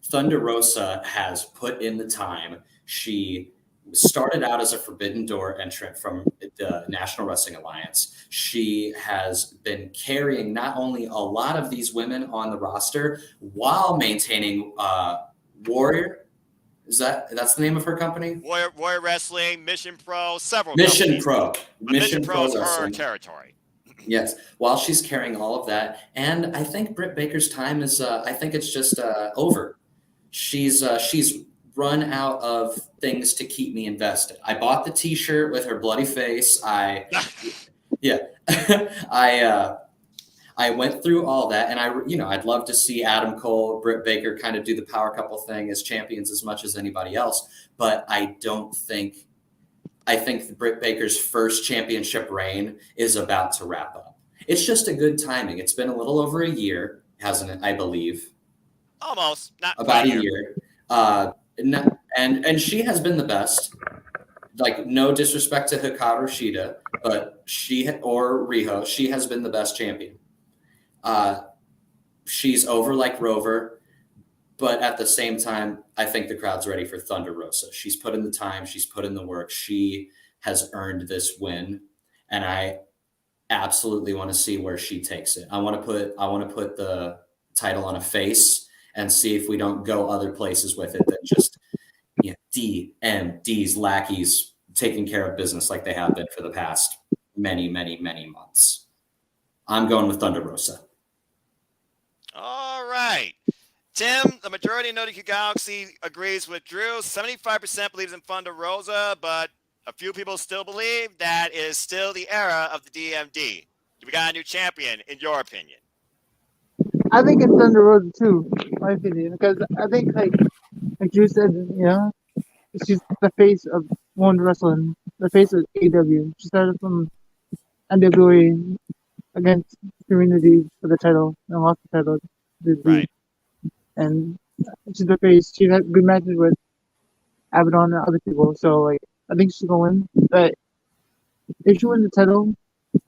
Thunder Rosa has put in the time. She started out as a Forbidden Door entrant from the National Wrestling Alliance. She has been carrying not only a lot of these women on the roster while maintaining Warrior. That's the name of her company? Warrior Wrestling, Mission Pro, several Mission companies. Pro. Mission Pro is her Wrestling. territory. Yes, while she's carrying all of that, and I think Britt Baker's time is. I think it's just over. She's run out of things to keep me invested. I bought the T-shirt with her bloody face. I went through all that, and I'd love to see Adam Cole, Britt Baker kind of do the power couple thing as champions as much as anybody else. But I think Britt Baker's first championship reign is about to wrap up. It's just a good timing. It's been a little over a year, hasn't it? I believe. Almost. Not about quite a year. And she has been the best. Like, no disrespect to Hikaru Shida, but or Riho, she has been the best champion. She's over like Rover. But at the same time, I think the crowd's ready for Thunder Rosa. She's put in the time. She's put in the work. She has earned this win. and I absolutely want to see where she takes it. I want to put the title on a face and see if we don't go other places with it than just DMD's lackeys taking care of business like they have been for the past many, many, many months. I'm going with Thunder Rosa. All right. Tim, the majority of NoDQGalaxy agrees with Drew. 75% believes in Thunder Rosa, but a few people still believe that is still the era of the DMD. We got a new champion, in your opinion. I think it's Thunder Rosa too, my opinion, because I think like Drew said, she's the face of women's wrestling, the face of AEW. She started from NWA against Serena Deeb for the title and lost the title to Deeb. Right. And she's the face. She had good matches with Abaddon and other people, so like I think she's gonna win. But if she wins the title,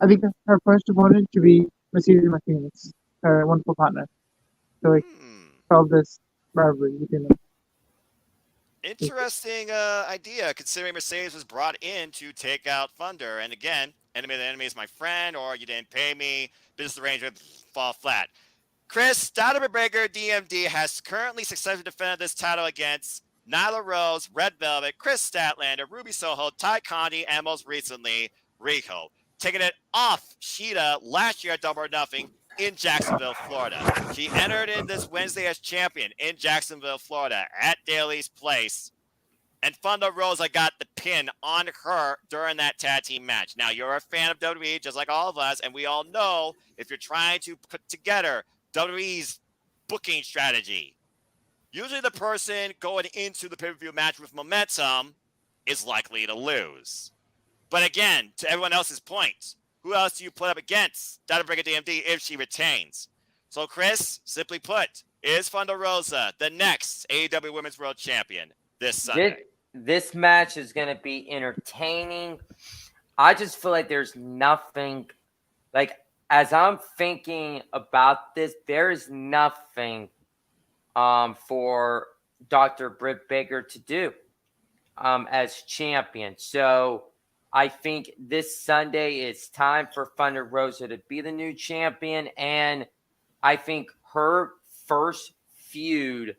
I think her first opponent should be Mercedes Martinez, her wonderful partner. So like solve this rivalry between them. Interesting idea, considering Mercedes was brought in to take out Thunder. And again, enemy of the enemy is my friend, or you didn't pay me, business arrangement fall flat. Chris, Breaker DMD has currently successfully defended this title against Nyla Rose, Red Velvet, Chris Statlander, Ruby Soho, Ty Conti, and most recently, Rico. Taking it off Sheeta last year at Double or Nothing in Jacksonville, Florida. She entered in this Wednesday as champion in Jacksonville, Florida at Daly's Place. And Thunder Rosa got the pin on her during that tag team match. Now, you're a fan of WWE, just like all of us, and we all know if you're trying to put together WWE's booking strategy, usually the person going into the pay-per-view match with momentum is likely to lose. But again, to everyone else's point, who else do you put up against Breaker DMD if she retains? So, Chris, simply put, is Thunder Rosa the next AEW Women's World Champion this Sunday? This match is going to be entertaining. I just feel like there's nothing, like, as I'm thinking about this, there is nothing for Dr. Britt Baker to do as champion. So I think this Sunday it's time for Thunder Rosa to be the new champion. And I think her first feud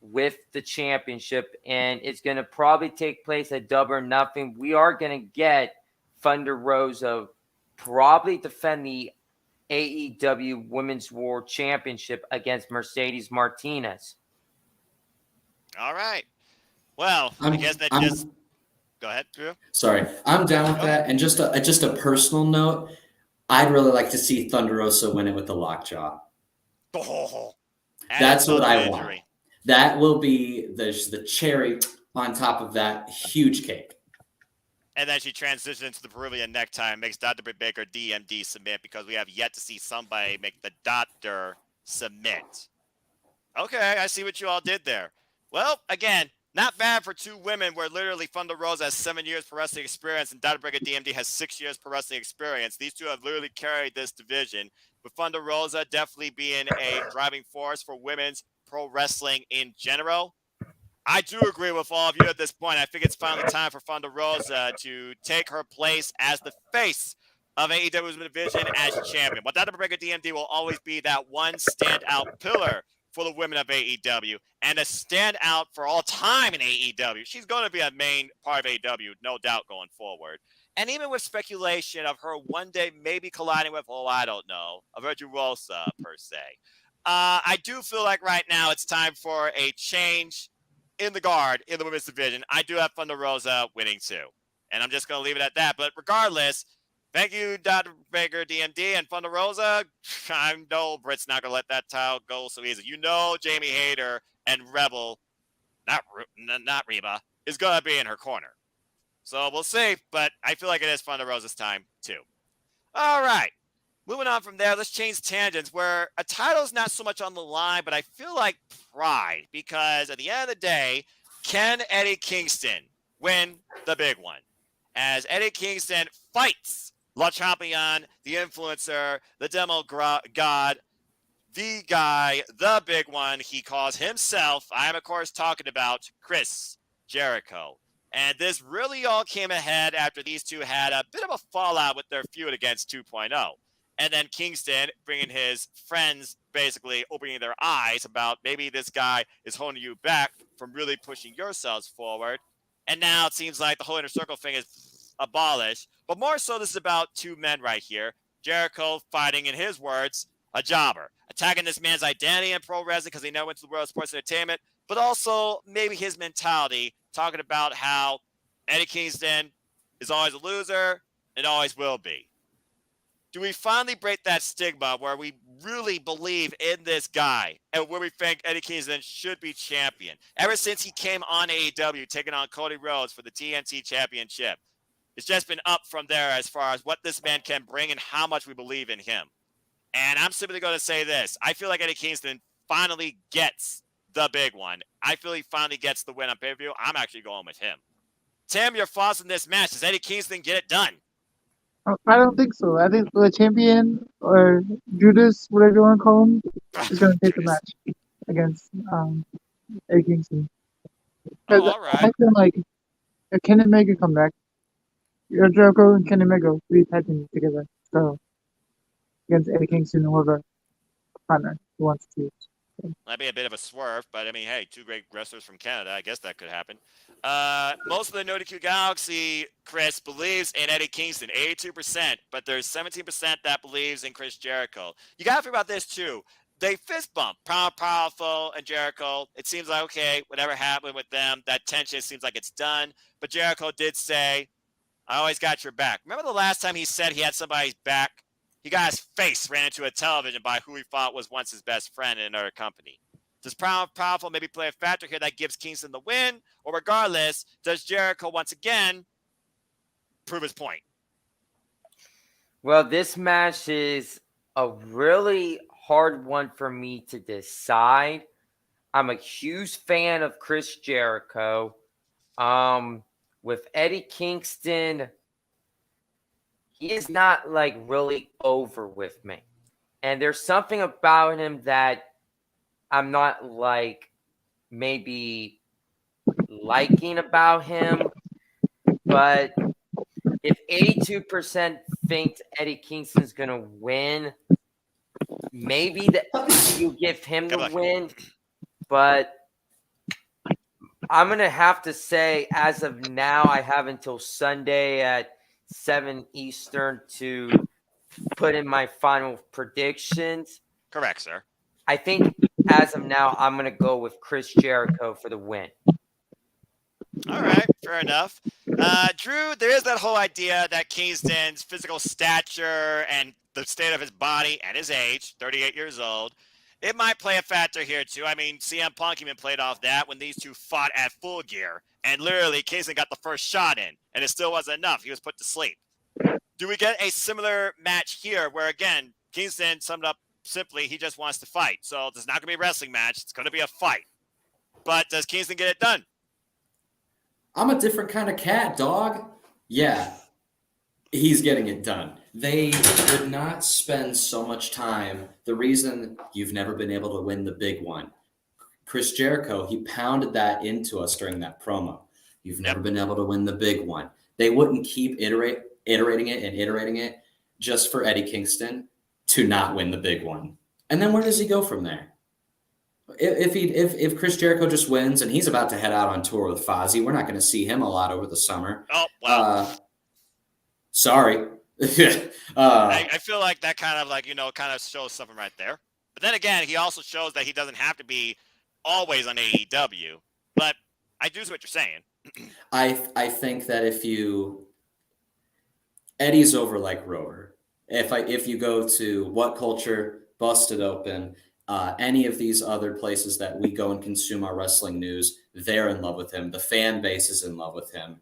with the championship, and it's going to probably take place at Double or Nothing. We are going to get Thunder Rosa probably defend the AEW Women's World Championship against Mercedes Martinez. All right. Well, I guess that just... Go ahead, Drew. Sorry, I'm down with that. And just a personal note, I'd really like to see Thunder Rosa win it with the lockjaw. That's what I want. That will be the cherry on top of that huge cake. And then she transitions into the Peruvian necktie and makes Dr. Britt Baker DMD submit, because we have yet to see somebody make the doctor submit. Okay, I see what you all did there. Well, again, not bad for two women where literally Thunder Rosa has 7 years pro wrestling experience and Dr. Breaker DMD has 6 years pro wrestling experience. These two have literally carried this division, with Thunder Rosa definitely being a driving force for women's pro wrestling in general. I do agree with all of you at this point. I think it's finally time for Thunder Rosa to take her place as the face of AEW's division as champion. But Dr. Breaker DMD will always be that one standout pillar for the women of AEW and a standout for all time in AEW. She's going to be a main part of AEW, no doubt, going forward. And even with speculation of her one day maybe colliding with, I don't know, a Virtuosa per se. I do feel like right now it's time for a change in the guard in the women's division. I do have Thunder Rosa winning too. And I'm just going to leave it at that. But regardless, thank you, Dr. Baker, DMD, and Thunder Rosa. I know Britt's not going to let that title go so easy. You know Jamie Hayter and Rebel, not Reba, is going to be in her corner. So we'll see. But I feel like it is Thunder Rosa's time too. All right. Moving on from there, let's change tangents where a title is not so much on the line, but I feel like pride, because at the end of the day, can Eddie Kingston win the big one? As Eddie Kingston fights Le Champion, the influencer, the demo god, the guy, the big one he calls himself. I am, of course, talking about Chris Jericho. And this really all came ahead after these two had a bit of a fallout with their feud against 2.0. And then Kingston bringing his friends, basically opening their eyes about maybe this guy is holding you back from really pushing yourselves forward. And now it seems like the whole inner circle thing is abolished. But more so, this is about two men right here. Jericho fighting, in his words, a jobber, attacking this man's identity in pro wrestling because he never went to the world of sports entertainment, but also maybe his mentality, talking about how Eddie Kingston is always a loser and always will be. Do we finally break that stigma where we really believe in this guy and where we think Eddie Kingston should be champion? Ever since he came on AEW, taking on Cody Rhodes for the TNT Championship, it's just been up from there as far as what this man can bring and how much we believe in him. And I'm simply going to say this. I feel like Eddie Kingston finally gets the big one. I feel he finally gets the win on pay-per-view. I'm actually going with him. Tim, your thoughts on this match? Does Eddie Kingston get it done? I don't think so. I think the champion, or Judas, whatever you want to call him, is going to take the Judas. match against Eddie Kingston. Oh, Because all right. I feel like if Ken and Omega come back, Jericho and Ken and Omega will be tag team together. So against Eddie Kingston or whoever partner he wants to. That'd be a bit of a swerve, but I mean, hey, two great wrestlers from Canada. I guess that could happen. Most of the NoDQGalaxy, Chris, believes in Eddie Kingston, 82%, but there's 17% that believes in Chris Jericho. You got to think about this, too. They fist bump, Powerful and Jericho. It seems like, okay, whatever happened with them, that tension seems like it's done. But Jericho did say, I always got your back. Remember the last time he said he had somebody's back? He got his face ran into a television by who he thought was once his best friend in another company. Does Powerful maybe play a factor here that gives Kingston the win? Or regardless, does Jericho once again prove his point? Well, this match is a really hard one for me to decide. I'm a huge fan of Chris Jericho. With Eddie Kingston, he is not like really over with me. And there's something about him that I'm not like maybe liking about him. But if 82% thinks Eddie Kingston's going to win, maybe you give him the win. But I'm going to have to say, as of now, I have until Sunday at 7 Eastern to put in my final predictions. Correct, sir. I think as of now, I'm going to go with Chris Jericho for the win. All right, fair enough. Drew, there is that whole idea that Kingston's physical stature and the state of his body and his age, 38 years old, it might play a factor here, too. I mean, CM Punk even played off that when these two fought at Full Gear. And literally, Kingston got the first shot in, and it still wasn't enough. He was put to sleep. Do we get a similar match here where, again, Kingston summed up simply, he just wants to fight. So there's not going to be a wrestling match. It's going to be a fight. But does Kingston get it done? I'm a different kind of cat, dog. Yeah, he's getting it done. They would not spend so much time. The reason you've never been able to win the big one, Chris Jericho, he pounded that into us during that promo. You've never been able to win the big one. They wouldn't keep iterating it just for Eddie Kingston to not win the big one. And then where does he go from there? If Chris Jericho just wins and he's about to head out on tour with Fozzy, we're not going to see him a lot over the summer. Oh, well. Sorry. I feel like that kind of shows something right there. But then again, he also shows that he doesn't have to be always on AEW. But I do see what you're saying. I think that Eddie's over like Rover. If you go to What Culture, Busted Open, any of these other places that we go and consume our wrestling news, they're in love with him. The fan base is in love with him.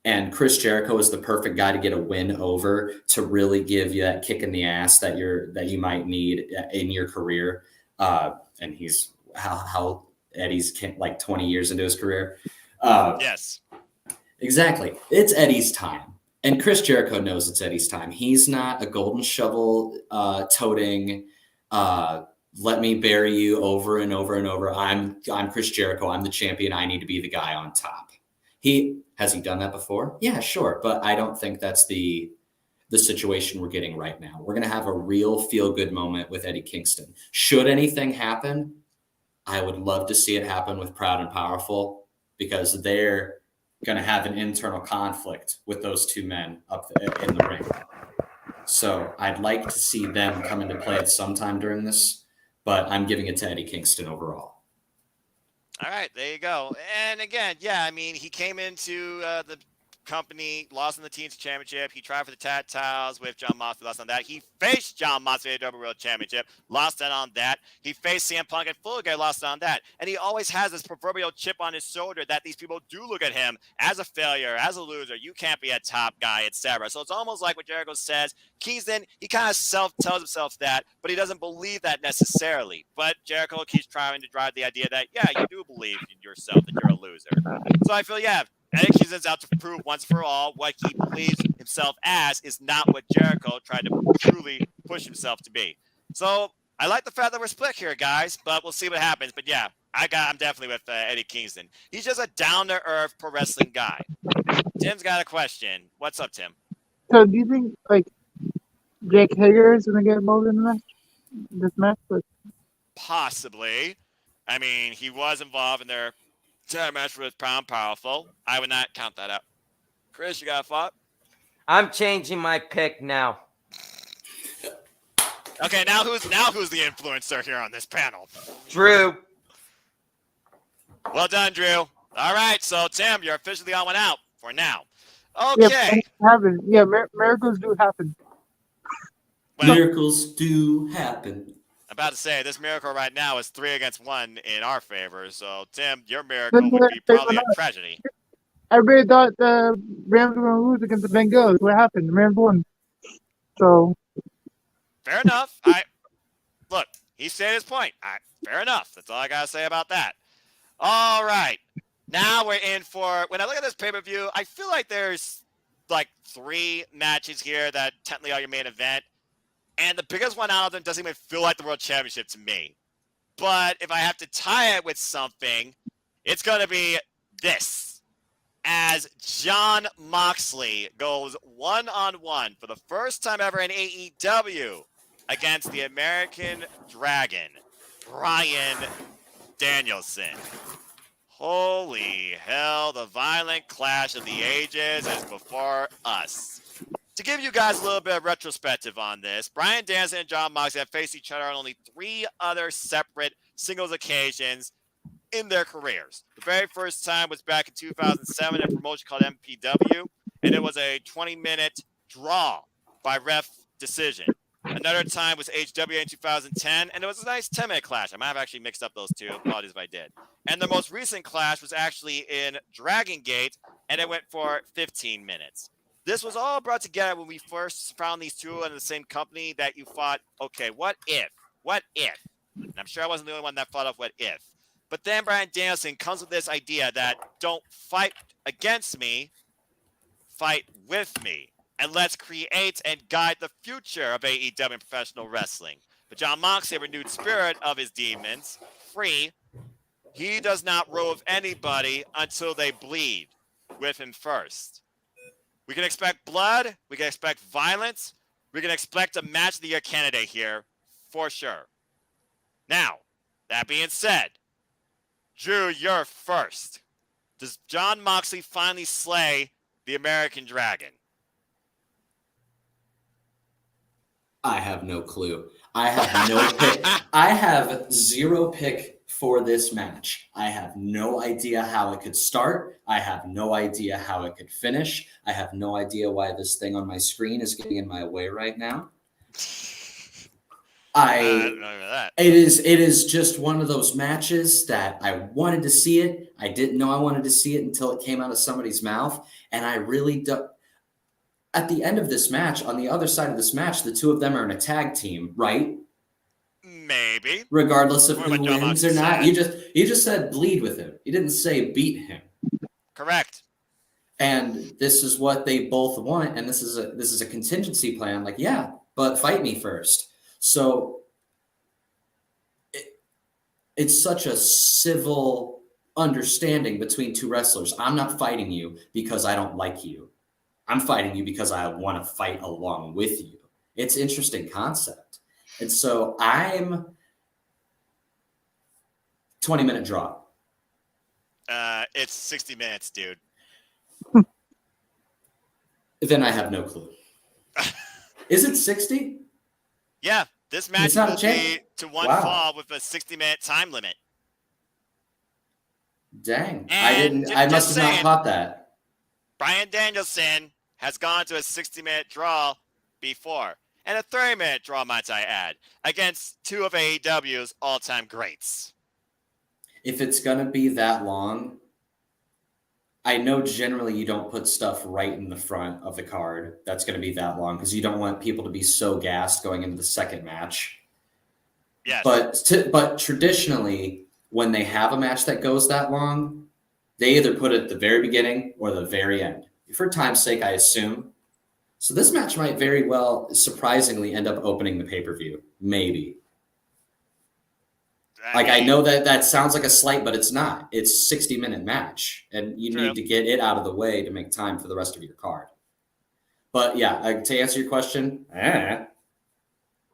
And Chris Jericho is the perfect guy to get a win over, to really give you that kick in the ass that you might need in your career. And he's how Eddie's like 20 years into his career. Yes. Exactly. It's Eddie's time. And Chris Jericho knows it's Eddie's time. He's not a golden shovel toting, let me bury you over and over and over. I'm Chris Jericho. I'm the champion. I need to be the guy on top. Has he done that before? Yeah, sure. But I don't think that's the situation we're getting right now. We're going to have a real feel-good moment with Eddie Kingston. Should anything happen, I would love to see it happen with Proud and Powerful, because they're going to have an internal conflict with those two men up in the ring. So I'd like to see them come into play at some time during this, but I'm giving it to Eddie Kingston overall. All right, there you go. And again, yeah, I mean, he came into the company, lost in the Teams Championship. He tried for the tag titles with John Moxley, lost on that. He faced John Moxley at the AEW World Championship, lost it on that. He faced CM Punk at Full Gear, lost on that. And he always has this proverbial chip on his shoulder that these people do look at him as a failure, as a loser. You can't be a top guy, etc. So it's almost like what Jericho says. Kingston, he kind of tells himself that, but he doesn't believe that necessarily. But Jericho keeps trying to drive the idea that, yeah, you do believe in yourself, that you're a loser. So I feel, yeah, Eddie Kingston's out to prove once for all what he believes himself as is not what Jericho tried to truly push himself to be. So I like the fact that we're split here, guys, but we'll see what happens. But yeah, I'm definitely with Eddie Kingston. He's just a down-to-earth pro wrestling guy. Tim's got a question. What's up, Tim? So do you think like Jake Hager is gonna get involved in this match? Possibly. I mean, he was involved in their tag match with Proud and Powerful. I would not count that out. Chris, you got a thought? I'm changing my pick now. Okay, now who's the influencer here on this panel? Drew. Well done, Drew. All right, so Tim, you're officially on one out for now. Yeah, Okay. happen. Yeah, miracles do happen. Well, Miracles do happen. I'm about to say, this miracle right now is 3 against 1 in our favor. So, Tim, your miracle would be probably a tragedy. Everybody thought the Rams were going to lose against the Bengals. What happened? The Rams won. So. Fair enough. Look, he said his point. Fair enough. That's all I got to say about that. All right. Now we're in for, when I look at this pay-per-view, I feel like there's like 3 matches here that technically are your main event. And the biggest one out of them doesn't even feel like the World Championship to me. But if I have to tie it with something, it's going to be this. As John Moxley goes one-on-one for the first time ever in AEW against the American Dragon, Bryan Danielson. Holy hell, the violent clash of the ages is before us. To give you guys a little bit of retrospective on this, Bryan Danielson and John Moxley have faced each other on only 3 other separate singles occasions in their careers. The very first time was back in 2007 at a promotion called MPW, and it was a 20-minute draw by ref decision. Another time was HWA in 2010, and it was a nice 10-minute clash. I might have actually mixed up those two. Apologies if I did. And the most recent clash was actually in Dragon Gate, and it went for 15 minutes. This was all brought together when we first found these two in the same company that you thought, okay, what if? What if? And I'm sure I wasn't the only one that thought of what if. But then Bryan Danielson comes with this idea that don't fight against me, fight with me. And let's create and guide the future of AEW and professional wrestling. But John Moxley, a renewed spirit of his demons, free. He does not roll with anybody until they bleed with him first. We can expect blood. We can expect violence. We can expect a match of the year candidate here for sure. Now, that being said, Drew, you're first. Does John Moxley finally slay the American Dragon? I have no clue. I have no pick. I have 0 pick for this match. I have no idea how it could start. I have no idea how it could finish. I have no idea why this thing on my screen is getting in my way right now. I don't know that. It is just one of those matches that I wanted to see it. I didn't know I wanted to see it until it came out of somebody's mouth. And I really do. At the end of this match, on the other side of this match, the two of them are in a tag team, right? Maybe. Regardless of who wins or not. You just said bleed with him. You didn't say beat him. Correct. And this is what they both want, and this is a contingency plan. Like, yeah, but fight me first. So it's such a civil understanding between two wrestlers. I'm not fighting you because I don't like you. I'm fighting you because I want to fight along with you. It's an interesting concept. And so I'm 20-minute draw. It's 60 minutes, dude. Then I have no clue. Is it 60? Yeah, this match not a will chance. be to one Wow. fall with a 60-minute time limit. Dang. And I just must have saying, not caught that. Bryan Danielson has gone to a 60-minute draw before. And a 30-minute draw, might I add, against two of AEW's all-time greats. If it's going to be that long, I know generally you don't put stuff right in the front of the card that's going to be that long because you don't want people to be so gassed going into the second match. Yes. But traditionally, when they have a match that goes that long, they either put it at the very beginning or the very end. For time's sake, I assume. So this match might very well, surprisingly, end up opening the pay-per-view. Maybe. I know that sounds like a slight, but it's not. It's a 60-minute match, and you need to get it out of the way to make time for the rest of your card. But yeah, to answer your question,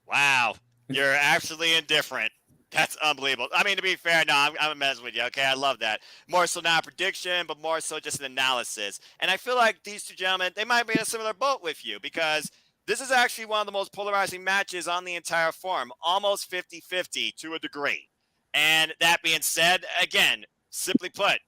Wow, you're actually indifferent. That's unbelievable. I mean, to be fair, no, I'm messing with you. Okay, I love that. More so not a prediction, but more so just an analysis. And I feel like these two gentlemen, they might be in a similar boat with you because this is actually one of the most polarizing matches on the entire forum, almost 50-50 to a degree. And that being said, again, simply put,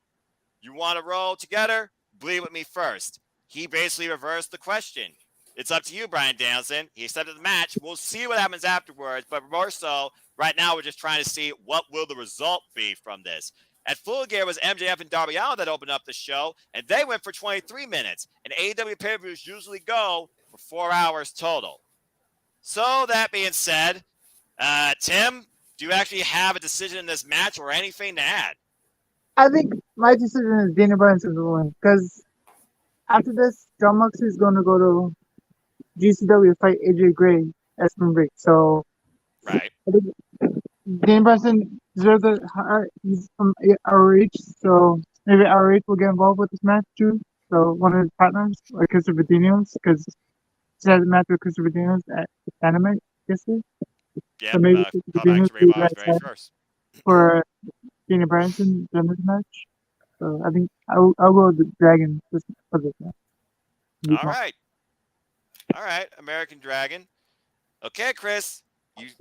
you want to roll together? Bleed with me first. He basically reversed the question. It's up to you, Bryan Danielson. He accepted the match. We'll see what happens afterwards, but more so, right now we're just trying to see what will the result be from this. At Full Gear was MJF and Darby Allin that opened up the show, and they went for 23 minutes. And AEW pay-per-views usually go for 4 hours total. So that being said, Tim, do you actually have a decision in this match or anything to add? I think my decision is Daniel Bryan to win because after this, John Moxley is going to go to GCW to fight AJ Gray as from break. So Right. I think Daniel Bryan deserves a he's from ROH, so maybe ROH will get involved with this match too. So one of his partners, like Christopher Daniels, because he had a match with Christopher Daniels at Dynamite yesterday. Yeah, So maybe call Christopher back Daniels to will be Ray Bob's that very side first. for Daniel Bryan in this match. So I think I'll go with the Dragon for this match. All right. All right, American Dragon. Okay, Chris,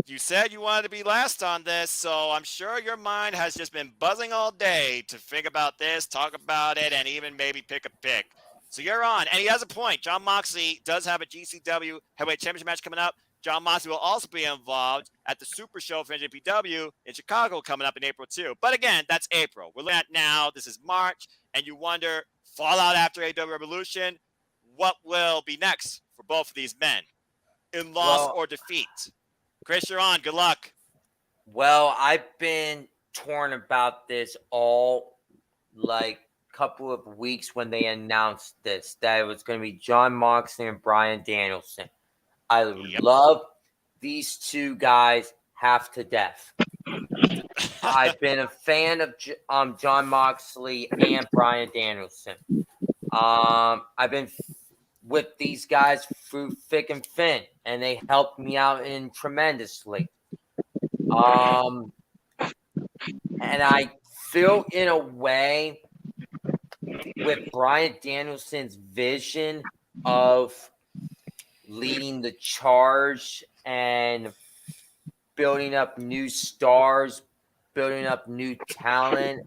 you said you wanted to be last on this, so I'm sure your mind has just been buzzing all day to think about this, talk about it, and even maybe pick a pick. So you're on, and he has a point. John Moxley does have a GCW Heavyweight Championship match coming up. John Moxley will also be involved at the Super Show for NJPW in Chicago coming up in April too. But again, that's April. We're looking at now. This is March, and you wonder, fallout after AEWRevolution, what will be next for both of these men in loss or defeat? Chris, you're on. Good luck. Well, I've been torn about this all couple of weeks when they announced this, that it was going to be John Moxley and Bryan Danielson. I love these two guys half to death. I've been a fan of John Moxley and Bryan Danielson. I've been with these guys through thick and thin, and they helped me out in tremendously. And I feel in a way with Bryan Danielson's vision of leading the charge and building up new stars, building up new talent,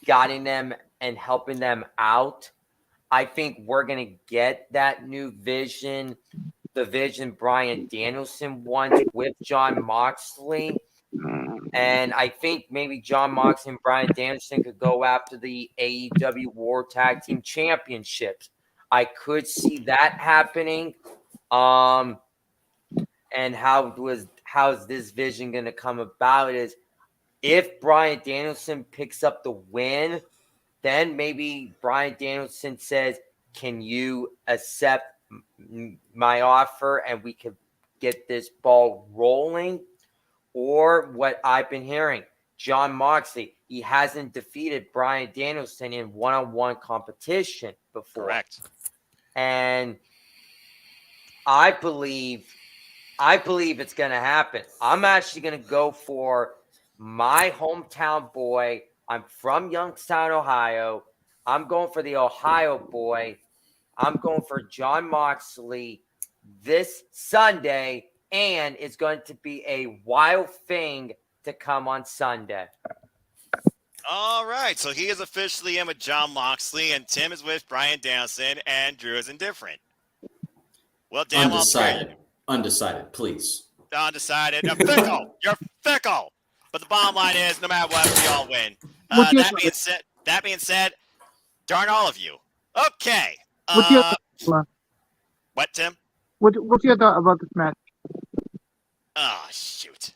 guiding them and helping them out. I think we're going to get that new vision, the vision Bryan Danielson wants with John Moxley. And I think maybe John Moxley and Bryan Danielson could go after the AEW World Tag Team Championships. I could see that happening. And how's this vision going to come about is if Bryan Danielson picks up the win, then maybe Bryan Danielson says, can you accept my offer and we could get this ball rolling? Or what I've been hearing, John Moxley, he hasn't defeated Bryan Danielson in one-on-one competition before. Correct. And I believe it's going to happen. I'm actually going to go for my hometown boy. I'm from Youngstown, Ohio. I'm going for the Ohio boy. I'm going for John Moxley this Sunday, and it's going to be a wild thing to come on Sunday. All right, so he is officially in with John Moxley, and Tim is with Bryan Danielson, and Drew is indifferent. Well, damn well. Undecided, please. Undecided. You're fickle. You're fickle. But the bottom line is, no matter what, we all win. That being said, darn all of you. Okay. What's your thought? What, Tim? What's your thought about this match? Oh, shoot.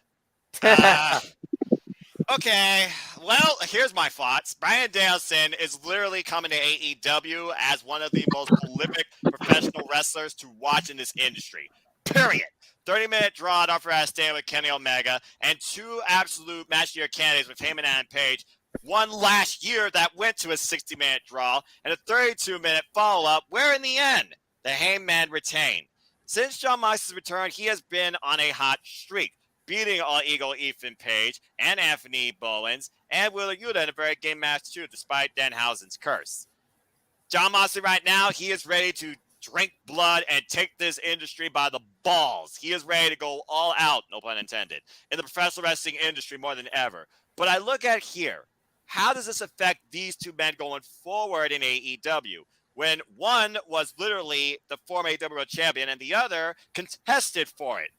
Okay, well, here's my thoughts. Bryan Danielson is literally coming to AEW as one of the most prolific professional wrestlers to watch in this industry. Period. 30-minute draw at Upper Ass Stand with Kenny Omega, and 2 absolute match of the year candidates with Heyman and Page. One last year that went to a 60-minute draw, and a 32-minute follow-up, where in the end, the Heyman retained. Since John Moxley's return, he has been on a hot streak, beating All Eagle Ethan Page and Anthony Bowens and Wheeler Yuta in a very game match too, despite Danhausen's curse. John Moxley right now, he is ready to drink blood and take this industry by the balls. He is ready to go all out, no pun intended, in the professional wrestling industry more than ever. But I look at here, how does this affect these 2 men going forward in AEW? When one was literally the former AEW World Champion and the other contested for it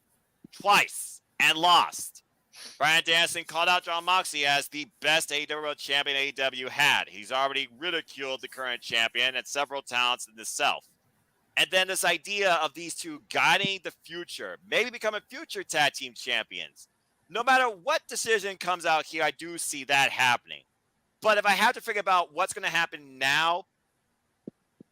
twice and lost. Bryan Danielson called out John Moxley as the best AEW World Champion AEW had. He's already ridiculed the current champion and several talents in the South. And then this idea of these 2 guiding the future, maybe becoming future tag team champions. No matter what decision comes out here, I do see that happening. But if I have to figure out what's going to happen now,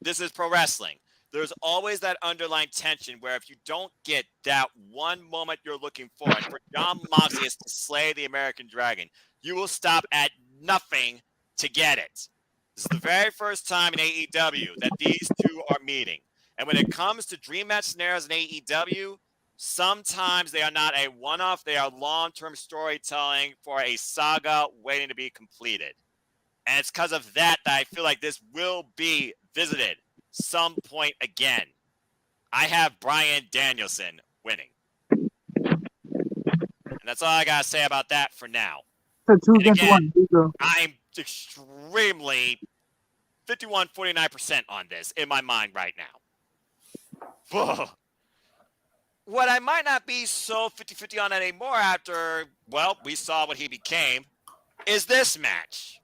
this is pro wrestling. There's always that underlying tension where if you don't get that one moment you're looking for, and for John Moxley is to slay the American Dragon, you will stop at nothing to get it. This is the very first time in AEW that these 2 are meeting. And when it comes to dream match scenarios in AEW, sometimes they are not a one-off. They are long-term storytelling for a saga waiting to be completed. And it's because of that I feel like this will be visited some point again. I have Bryan Danielson winning. And that's all I got to say about that for now. So 2 against 1. I'm extremely 51-49% on this in my mind right now. What I might not be so 50-50 on anymore after, well, we saw what he became, is this match.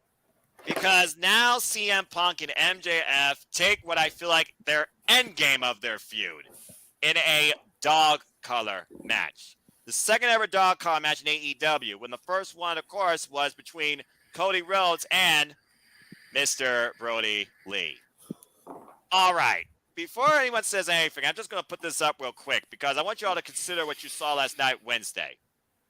Because now CM Punk and MJF take what I feel like their end game of their feud in a dog collar match. The second ever dog collar match in AEW, when the first one, of course, was between Cody Rhodes and Mr. Brody Lee. All right. Before anyone says anything, I'm just going to put this up real quick because I want you all to consider what you saw last night, Wednesday.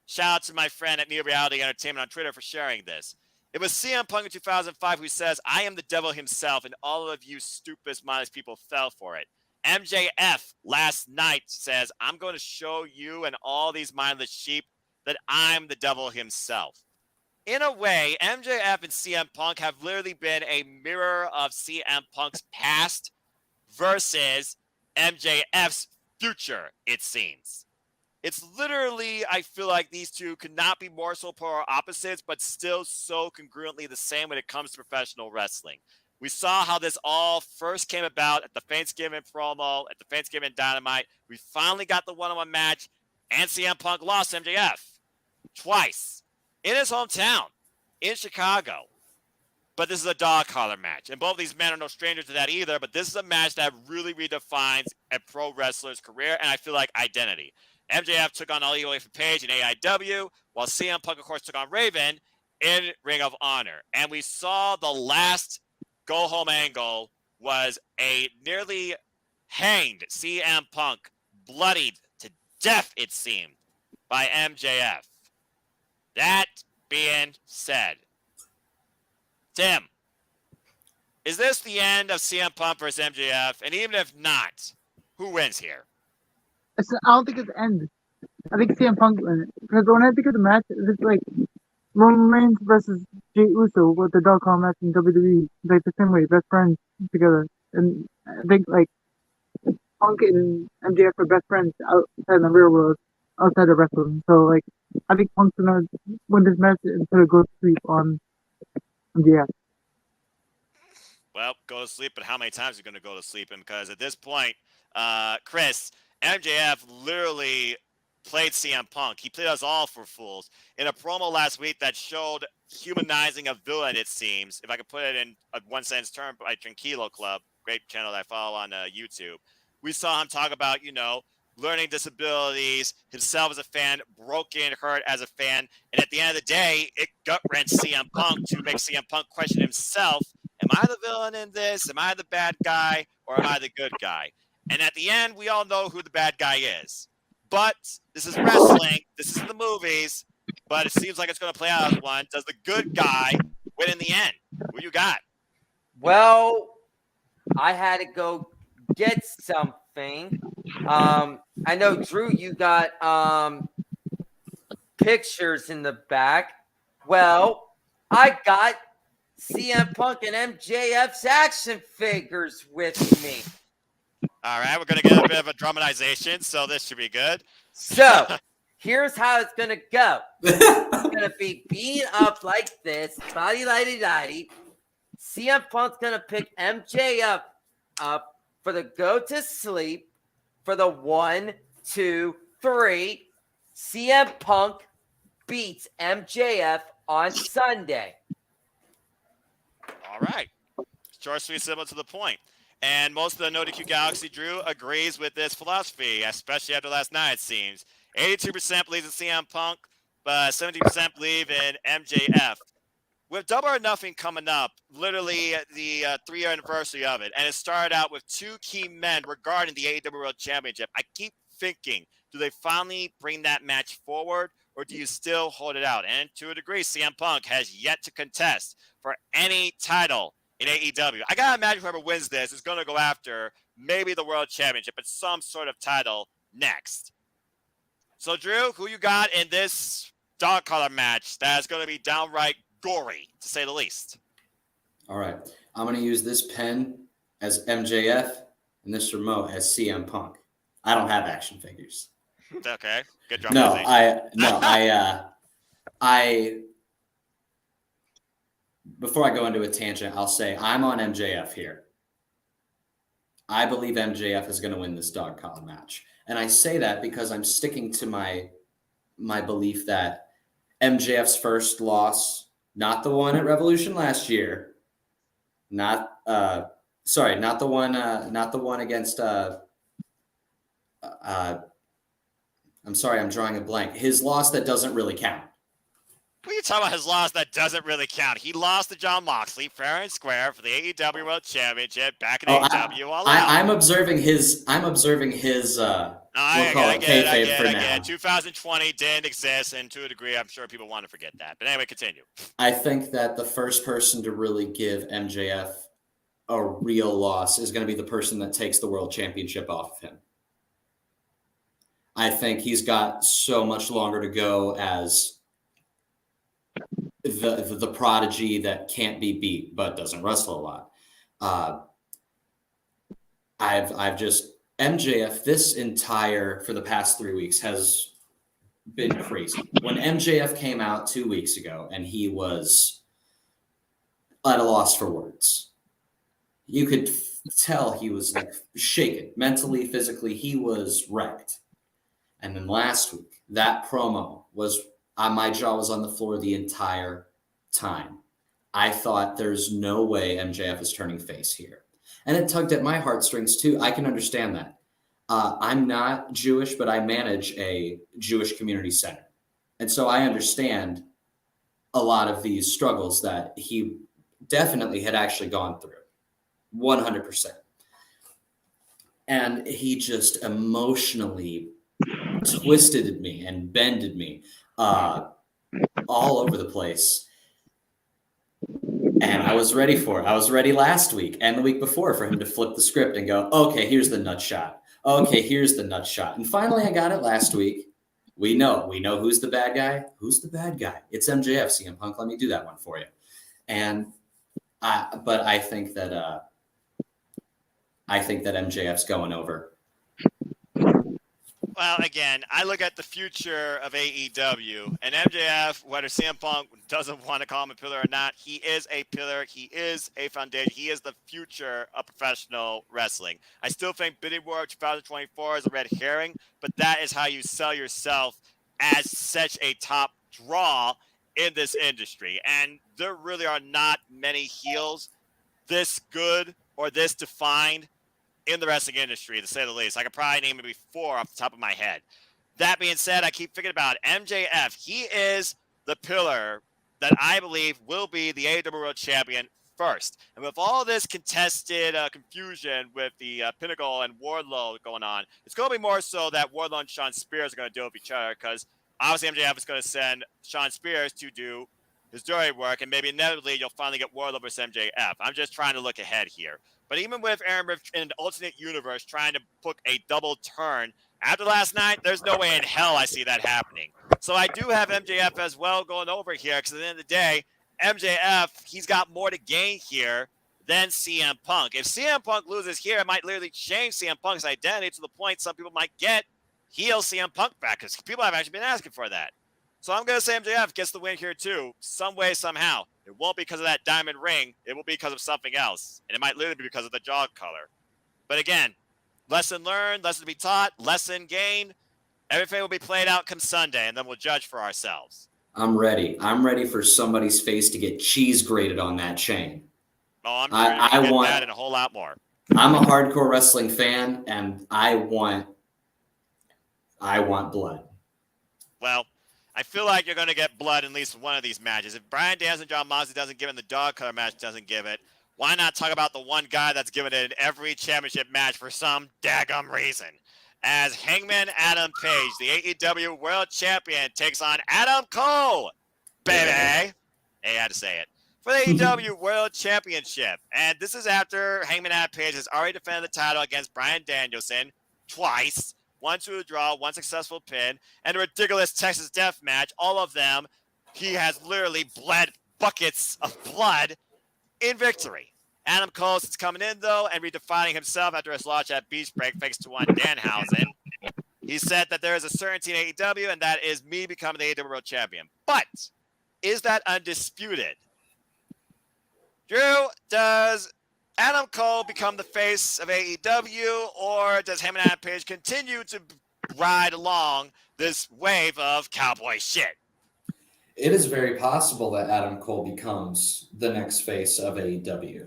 Shout out to my friend at New Reality Entertainment on Twitter for sharing this. It was CM Punk in 2005 who says, "I am the devil himself, and all of you stupid, mindless people fell for it." MJF last night says, "I'm going to show you and all these mindless sheep that I'm the devil himself." In a way, MJF and CM Punk have literally been a mirror of CM Punk's past versus MJF's future, it seems. It's literally, I feel like these 2 could not be more so polar opposites, but still so congruently the same when it comes to professional wrestling. We saw how this all first came about at the Thanksgiving promo, at the Thanksgiving Dynamite. We finally got the one-on-one match, and CM Punk lost MJF twice in his hometown, in Chicago. But this is a dog collar match, and both of these men are no strangers to that either, but this is a match that really redefines a pro wrestler's career, and I feel like identity. MJF took on All Eagle Ethan Page in AEW, while CM Punk, of course, took on Raven in Ring of Honor. And we saw the last go-home angle was a nearly hanged CM Punk, bloodied to death, it seemed, by MJF. That being said, Tim, is this the end of CM Punk versus MJF? And even if not, who wins here? I don't think it's the end. I think CM Punk win it. Because when I think of the match, it's like Roman Reigns versus Jey Uso with the dog collar match in WWE. Like the same way, best friends together. And I think like Punk and MJF are best friends outside in the real world, outside of wrestling. So like, I think Punk's gonna win this match instead of go to sleep on MJF. Well, go to sleep, but how many times are you going to go to sleep? And because at this point, Chris, MJF literally played CM Punk. He played us all for fools in a promo last week that showed humanizing a villain, it seems. If I could put it in a one-sentence term, by Tranquilo Club, great channel that I follow on YouTube. We saw him talk about, learning disabilities, himself as a fan, broken, hurt as a fan. And at the end of the day, it gut-wrenched CM Punk to make CM Punk question himself. Am I the villain in this? Am I the bad guy? Or am I the good guy? And at the end, we all know who the bad guy is. But this is wrestling. This is the movies. But it seems like it's going to play out as one. Does the good guy win in the end? Who you got? Well, I had to go get something. I know, Drew, you got pictures in the back. Well, I got CM Punk and MJF's action figures with me. All right, we're going to get a bit of a dramatization, so this should be good. So, here's how it's going to go. It's going to be beat up like this, body lighty-lighty. CM Punk's going to pick MJF up for the go to sleep for the 1, 2, 3. CM Punk beats MJF on Sunday. All right. Short, sweet, simple, to the point. And most of the NoDQGalaxy, Drew, agrees with this philosophy, especially after last night, it seems. 82% believes in CM Punk, but 70% believe in MJF. With Double or Nothing coming up, literally the 3-year anniversary of it, and it started out with two key men regarding the AEW World Championship, I keep thinking, do they finally bring that match forward, or do you still hold it out? And to a degree, CM Punk has yet to contest for any title in AEW. I got to imagine whoever wins this is going to go after maybe the World Championship, but some sort of title next. So, Drew, who you got in this dog collar match that is going to be downright gory, to say the least? All right. I'm going to use this pen as MJF and this remote as CM Punk. I don't have action figures. Okay. Good dramatization. I before I go into a tangent, I'll say I'm on MJF here. I believe MJF is going to win this dog collar match. And I say that because I'm sticking to my belief that MJF's first loss, not the one at Revolution last year, not the one against I'm sorry, I'm drawing a blank. His loss that doesn't really count. What are you talking about? His loss that doesn't really count? He lost to John Moxley fair and square for the AEW World Championship back in AEW. I'm observing his. We'll call it kayfabe for now. 2020 didn't exist, and to a degree, I'm sure people want to forget that. But anyway, continue. I think that the first person to really give MJF a real loss is going to be the person that takes the World Championship off of him. I think he's got so much longer to go as the prodigy that can't be beat but doesn't wrestle a lot. MJF for the past 3 weeks has been crazy. When MJF came out 2 weeks ago and he was at a loss for words, you could tell he was like shaken mentally, physically. He was wrecked. And then last week, that promo was, my jaw was on the floor the entire time. I thought there's no way MJF is turning face here. And it tugged at my heartstrings too. I can understand that. I'm not Jewish, but I manage a Jewish community center. And so I understand a lot of these struggles that he definitely had actually gone through. 100%. And he just emotionally twisted me and bended me. all over the place. And I was ready for it. I was ready last week and the week before for him to flip the script and go, okay, here's the nut shot. Okay, here's the nut shot. And finally I got it last week. We know who's the bad guy. Who's the bad guy? It's MJF, CM Punk. Let me do that one for you. And but I think that MJF's going over. Well, again, I look at the future of AEW, and MJF, whether CM Punk doesn't want to call him a pillar or not, he is a pillar. He is a foundation. He is the future of professional wrestling. I still think Bidding War 2024 is a red herring, but that is how you sell yourself as such a top draw in this industry. And there really are not many heels this good or this defined in the wrestling industry, to say the least. I could probably name maybe 4 off the top of my head. That being said, I keep thinking about MJF. He is the pillar that I believe will be the AEW World Champion first. And with all this contested confusion with the Pinnacle and Wardlow going on, it's going to be more so that Wardlow and Shawn Spears are going to deal with each other, because obviously MJF is going to send Shawn Spears to do his dirty work, and maybe inevitably you'll finally get Wardlow versus MJF. I'm just trying to look ahead here. But even with Aaron Rich in an alternate universe trying to book a double turn after last night, there's no way in hell I see that happening. So I do have MJF as well going over here, because at the end of the day, MJF, he's got more to gain here than CM Punk. If CM Punk loses here, it might literally change CM Punk's identity to the point some people might get heel CM Punk back, because people have actually been asking for that. So I'm going to say MJF gets the win here too, some way, somehow. It won't be because of that diamond ring. It will be because of something else. And it might literally be because of the jaw color. But again, lesson learned, lesson to be taught, lesson gained. Everything will be played out come Sunday, and then we'll judge for ourselves. I'm ready. I'm ready for somebody's face to get cheese grated on that chain. Oh, I'm sure you get that and a whole lot more. I'm a hardcore wrestling fan, and I want blood. Well, I feel like you're going to get blood in at least one of these matches. If Bryan Danielson and John Moxley doesn't give it, the dog color match doesn't give it, why not talk about the one guy that's given it in every championship match for some daggum reason? As Hangman Adam Page, the AEW World Champion, takes on Adam Cole, baby. Hey, I had to say it. For the AEW World Championship. And this is after Hangman Adam Page has already defended the title against Bryan Danielson twice. 1 to a draw, 1 successful pin, and a ridiculous Texas Death Match. All of them, he has literally bled buckets of blood in victory. Adam Cole is coming in, though, and redefining himself after his loss at Beach Break thanks to one Danhausen. He said that there is a certainty in AEW, and that is me becoming the AEW World Champion. But is that undisputed? Drew, does Adam Cole become the face of AEW, or does Hangman Adam Page continue to ride along this wave of cowboy shit? It is very possible that Adam Cole becomes the next face of AEW.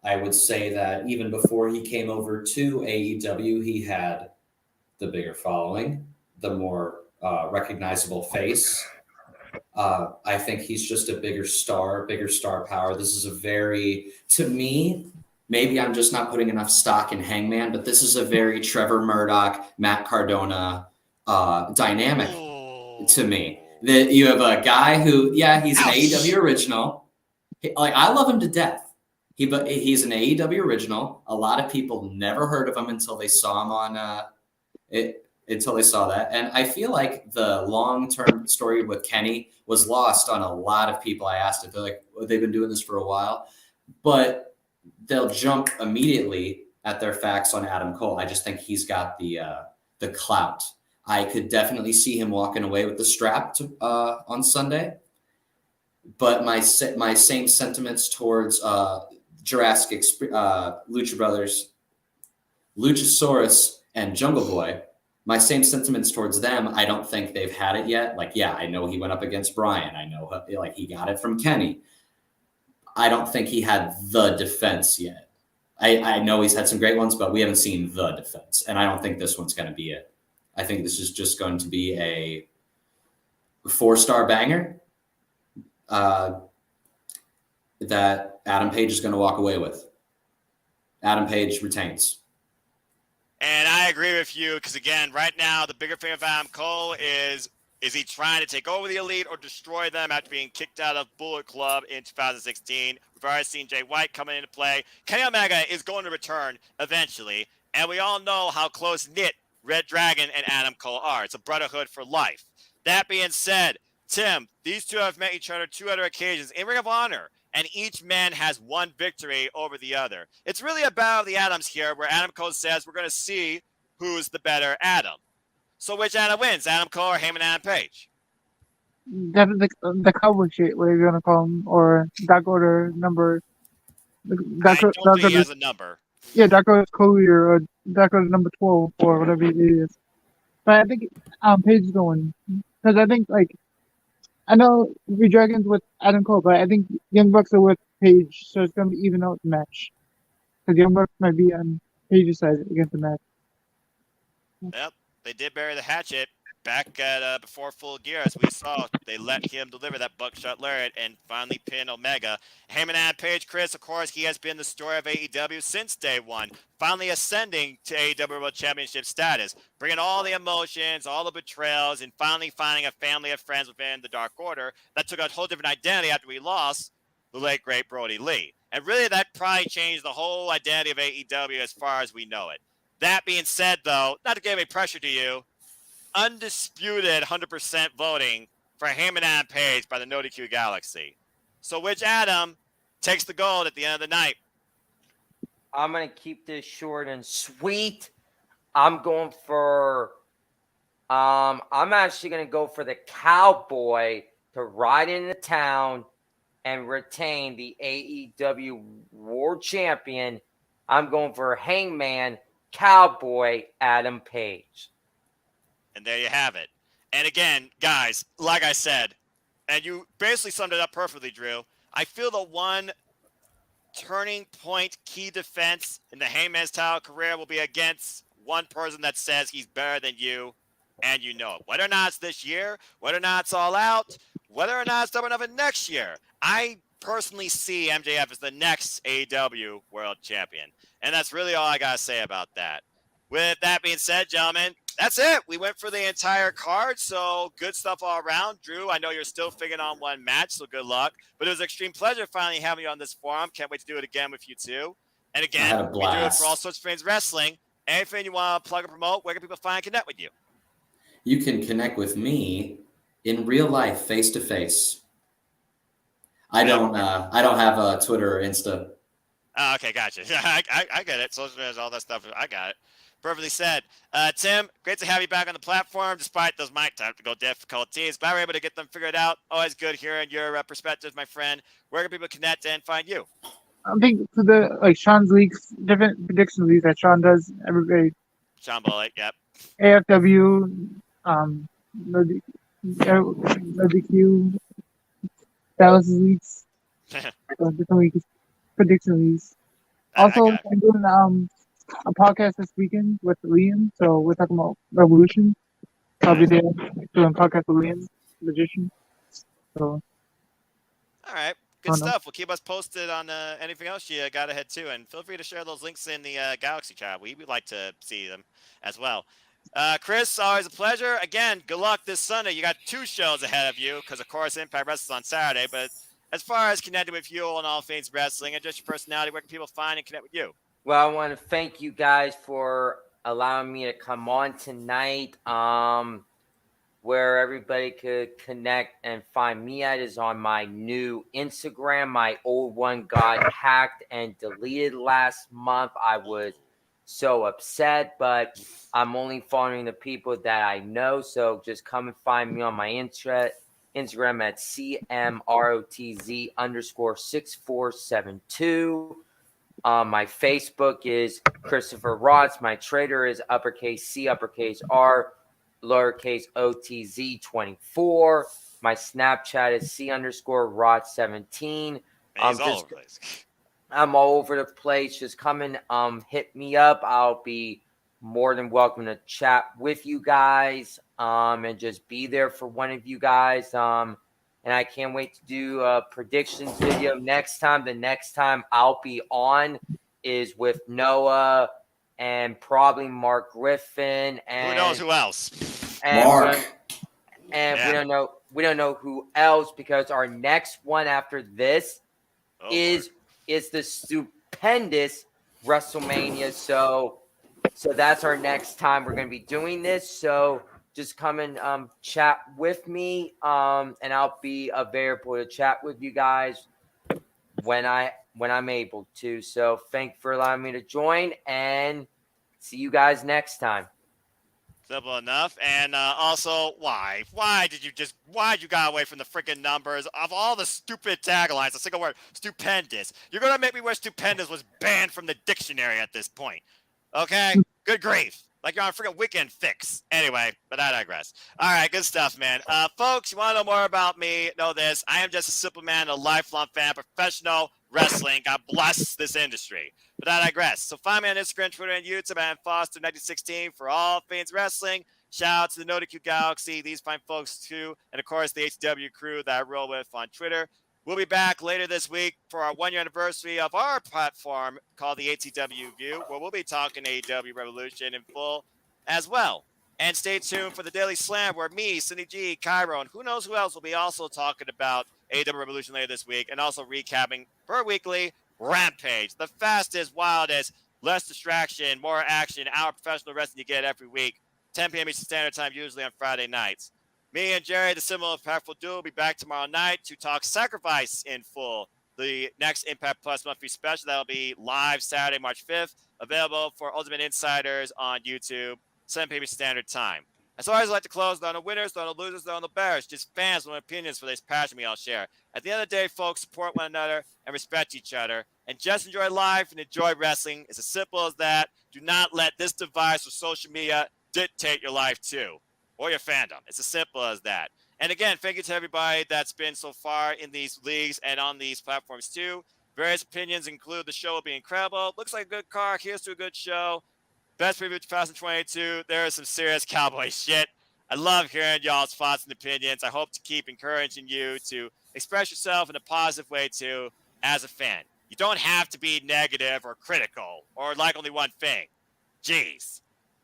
I would say that even before he came over to AEW, he had the bigger following, the more recognizable face. I think he's just a bigger star power. This is a very, to me, maybe I'm just not putting enough stock in Hangman, but this is a very Trevor Murdoch, Matt Cardona dynamic to me. That you have a guy who, he's an AEW original. I love him to death. He's an AEW original. A lot of people never heard of him until they saw him on until they saw that. And I feel like the long-term story with Kenny was lost on a lot of people. I asked if they're like, they've been doing this for a while, but they'll jump immediately at their facts on Adam Cole. I just think he's got the clout. I could definitely see him walking away with the strap on Sunday. But my same sentiments towards Jurassic Lucha Brothers, Luchasaurus, and Jungle Boy, my same sentiments towards them, I don't think they've had it yet. I know he went up against Bryan. I know he got it from Kenny. I don't think he had the defense yet. I know he's had some great ones, but we haven't seen the defense. And I don't think this one's going to be it. I think this is just going to be a 4-star banger that Adam Page is going to walk away with. Adam Page retains. And I agree with you because, again, right now the bigger fan of Adam Cole is Is he trying to take over the Elite or destroy them after being kicked out of Bullet Club in 2016? We've already seen Jay White coming into play. Kenny Omega is going to return eventually, and we all know how close-knit Red Dragon and Adam Cole are. It's a brotherhood for life. That being said, Tim, these two have met each other 2 other occasions in Ring of Honor, and each man has one victory over the other. It's really a battle of the Adams here, where Adam Cole says we're going to see who's the better Adam. So which Adam wins, Adam Cole or Heyman Adam Page? That's the cowboy shit, whatever you want to call him, or Dark Order number. I don't think he has a number. Yeah, Dark Order's Cody or Dark Order number 12 or whatever it is. But I think Page is going, because I think I know Three Dragons with Adam Cole, but I think Young Bucks are with Page, so it's gonna be even out the match. Because Young Bucks might be on Page's side against the match. Yep, they did bury the hatchet back at before Full Gear, as we saw. They let him deliver that buckshot lariat and finally pin Omega. Heyman Adam Page, Chris, of course, he has been the story of AEW since day one, finally ascending to AEW World Championship status, bringing all the emotions, all the betrayals, and finally finding a family of friends within the Dark Order that took a whole different identity after we lost the late, great Brody Lee. And really, that probably changed the whole identity of AEW as far as we know it. That being said, though, not to give any pressure to you, undisputed 100% voting for Heyman Adam Page by the NoDQGalaxy. So which Adam takes the gold at the end of the night? I'm going to keep this short and sweet. I'm going for I'm actually going to go for the Cowboy to ride into town and retain the AEW World Champion. I'm going for Hangman Cowboy Adam Page. And there you have it. And again, guys, like I said, and you basically summed it up perfectly, Drew, I feel the one turning point key defense in the Heyman's title career will be against one person that says he's better than you, and you know it. Whether or not it's this year, whether or not it's All Out, whether or not it's WWE next year, I personally see MJF as the next AEW World Champion. And that's really all I got to say about that. With that being said, gentlemen, that's it. We went for the entire card, so good stuff all around. Drew, I know you're still figuring on one match, so good luck. But it was an extreme pleasure finally having you on this forum. Can't wait to do it again with you too. And again, we do it for all sorts of things wrestling. Anything you want to plug or promote, where can people find and connect with you? You can connect with me in real life, face to face. I don't have a Twitter or Insta. Oh, okay, gotcha. I get it. Social media, all that stuff. I got it. Perfectly said. Tim, great to have you back on the platform, despite those mic technical difficulties. Glad we're able to get them figured out. Always good hearing your perspectives, my friend. Where can people connect and find you? I think for the Sean's leaks, different prediction leaks that Sean does every day. Sean Bullock, yep. AFW, no DQ, Dallas leaks, different leaks, prediction leaks. Also, I'm doing a podcast this weekend with Liam, so we're talking about Revolution. I'll be there doing a podcast with Liam, magician. So, all right, good stuff. Well, keep us posted on anything else you got ahead too, and feel free to share those links in the Galaxy chat. We would like to see them as well. Chris, always a pleasure. Again, good luck this Sunday. You got 2 shows ahead of you because, of course, Impact Wrestling's on Saturday. But as far as connecting with you on all things wrestling and just your personality, where can people find and connect with you? Well, I want to thank you guys for allowing me to come on tonight. Where everybody could connect and find me at is on my new Instagram. My old one got hacked and deleted last month. I was so upset, but I'm only following the people that I know. So just come and find me on my Instagram at CMROTZ_6472. My Facebook is Christopher Rotz. My Twitter is uppercase C, uppercase R, lowercase OTZ24. My Snapchat is C_Rotz17. He's all over the place. I'm all over the place. Just come and hit me up. I'll be more than welcome to chat with you guys and just be there for one of you guys. And I can't wait to do a predictions video next time. The next time I'll be on is with Noah and probably Mark Griffin. And who knows who else? Mark. and Yeah. we don't know who else, because our next one after this Oh, is the stupendous WrestleMania. So that's our next time we're going to be doing this. So just come and chat with me, and I'll be available to chat with you guys when I'm able to. So thank you for allowing me to join, and see you guys next time. simple enough. And also, why did you got away from the freaking numbers of all the stupid taglines? A single word, stupendous. You're gonna make me wish stupendous was banned from the dictionary at this point. Okay, good grief. Like you're on a freaking weekend fix. Anyway, but I digress. All right, good stuff, man. Folks, you want to know more about me? Know this. I am just a simple man, a lifelong fan of professional wrestling. God bless this industry. But I digress. So find me on Instagram, Twitter, and YouTube at Foster1916 for all things wrestling. Shout out to the NoDQGalaxy, these fine folks too, and of course the HW crew that I roll with on Twitter. We'll be back later this week for our 1-year anniversary of our platform called the ATW View, where we'll be talking AEW Revolution in full as well. And stay tuned for the Daily Slam, where me, Cindy G, Cairo, and who knows who else will be also talking about AEW Revolution later this week, and also recapping per weekly Rampage, the fastest, wildest, less distraction, more action, our professional wrestling you get every week, 10 p.m. Eastern Standard Time, usually on Friday nights. Me and Jerry, the similar impactful duo, will be back tomorrow night to talk Sacrifice in full, the next Impact Plus monthly special that will be live Saturday, March 5th, available for Ultimate Insiders on YouTube, 7 p.m. Standard Time. As always, I like to close, there are no winners, there are no losers, there are no bears, just fans with opinions for this passion we all share. At the end of the day, folks, support one another and respect each other, and just enjoy life and enjoy wrestling. It's as simple as that. Do not let this device or social media dictate your life too, or your fandom. It's as simple as that. And again, thank you to everybody that's been so far in these leagues and on these platforms too. Various opinions include the show will be incredible. Looks like a good car. Here's to a good show. Best preview 2022. There is some serious cowboy shit. I love hearing y'all's thoughts and opinions. I hope to keep encouraging you to express yourself in a positive way too as a fan. You don't have to be negative or critical or like only one thing. Jeez.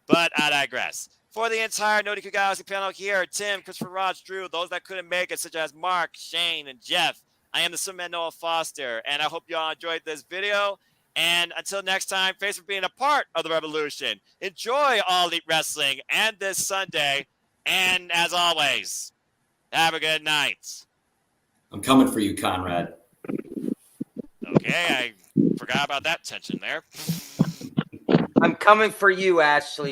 But I digress. For the entire NoDQGalaxy panel here, Tim, Christopher Raj, Drew, those that couldn't make it, such as Mark, Shane, and Jeff, I am the Superman Noah Foster, and I hope you all enjoyed this video. And until next time, thanks for being a part of the revolution. Enjoy All Elite Wrestling and this Sunday. And as always, have a good night. I'm coming for you, Conrad. Okay, I forgot about that tension there. I'm coming for you, Ashley.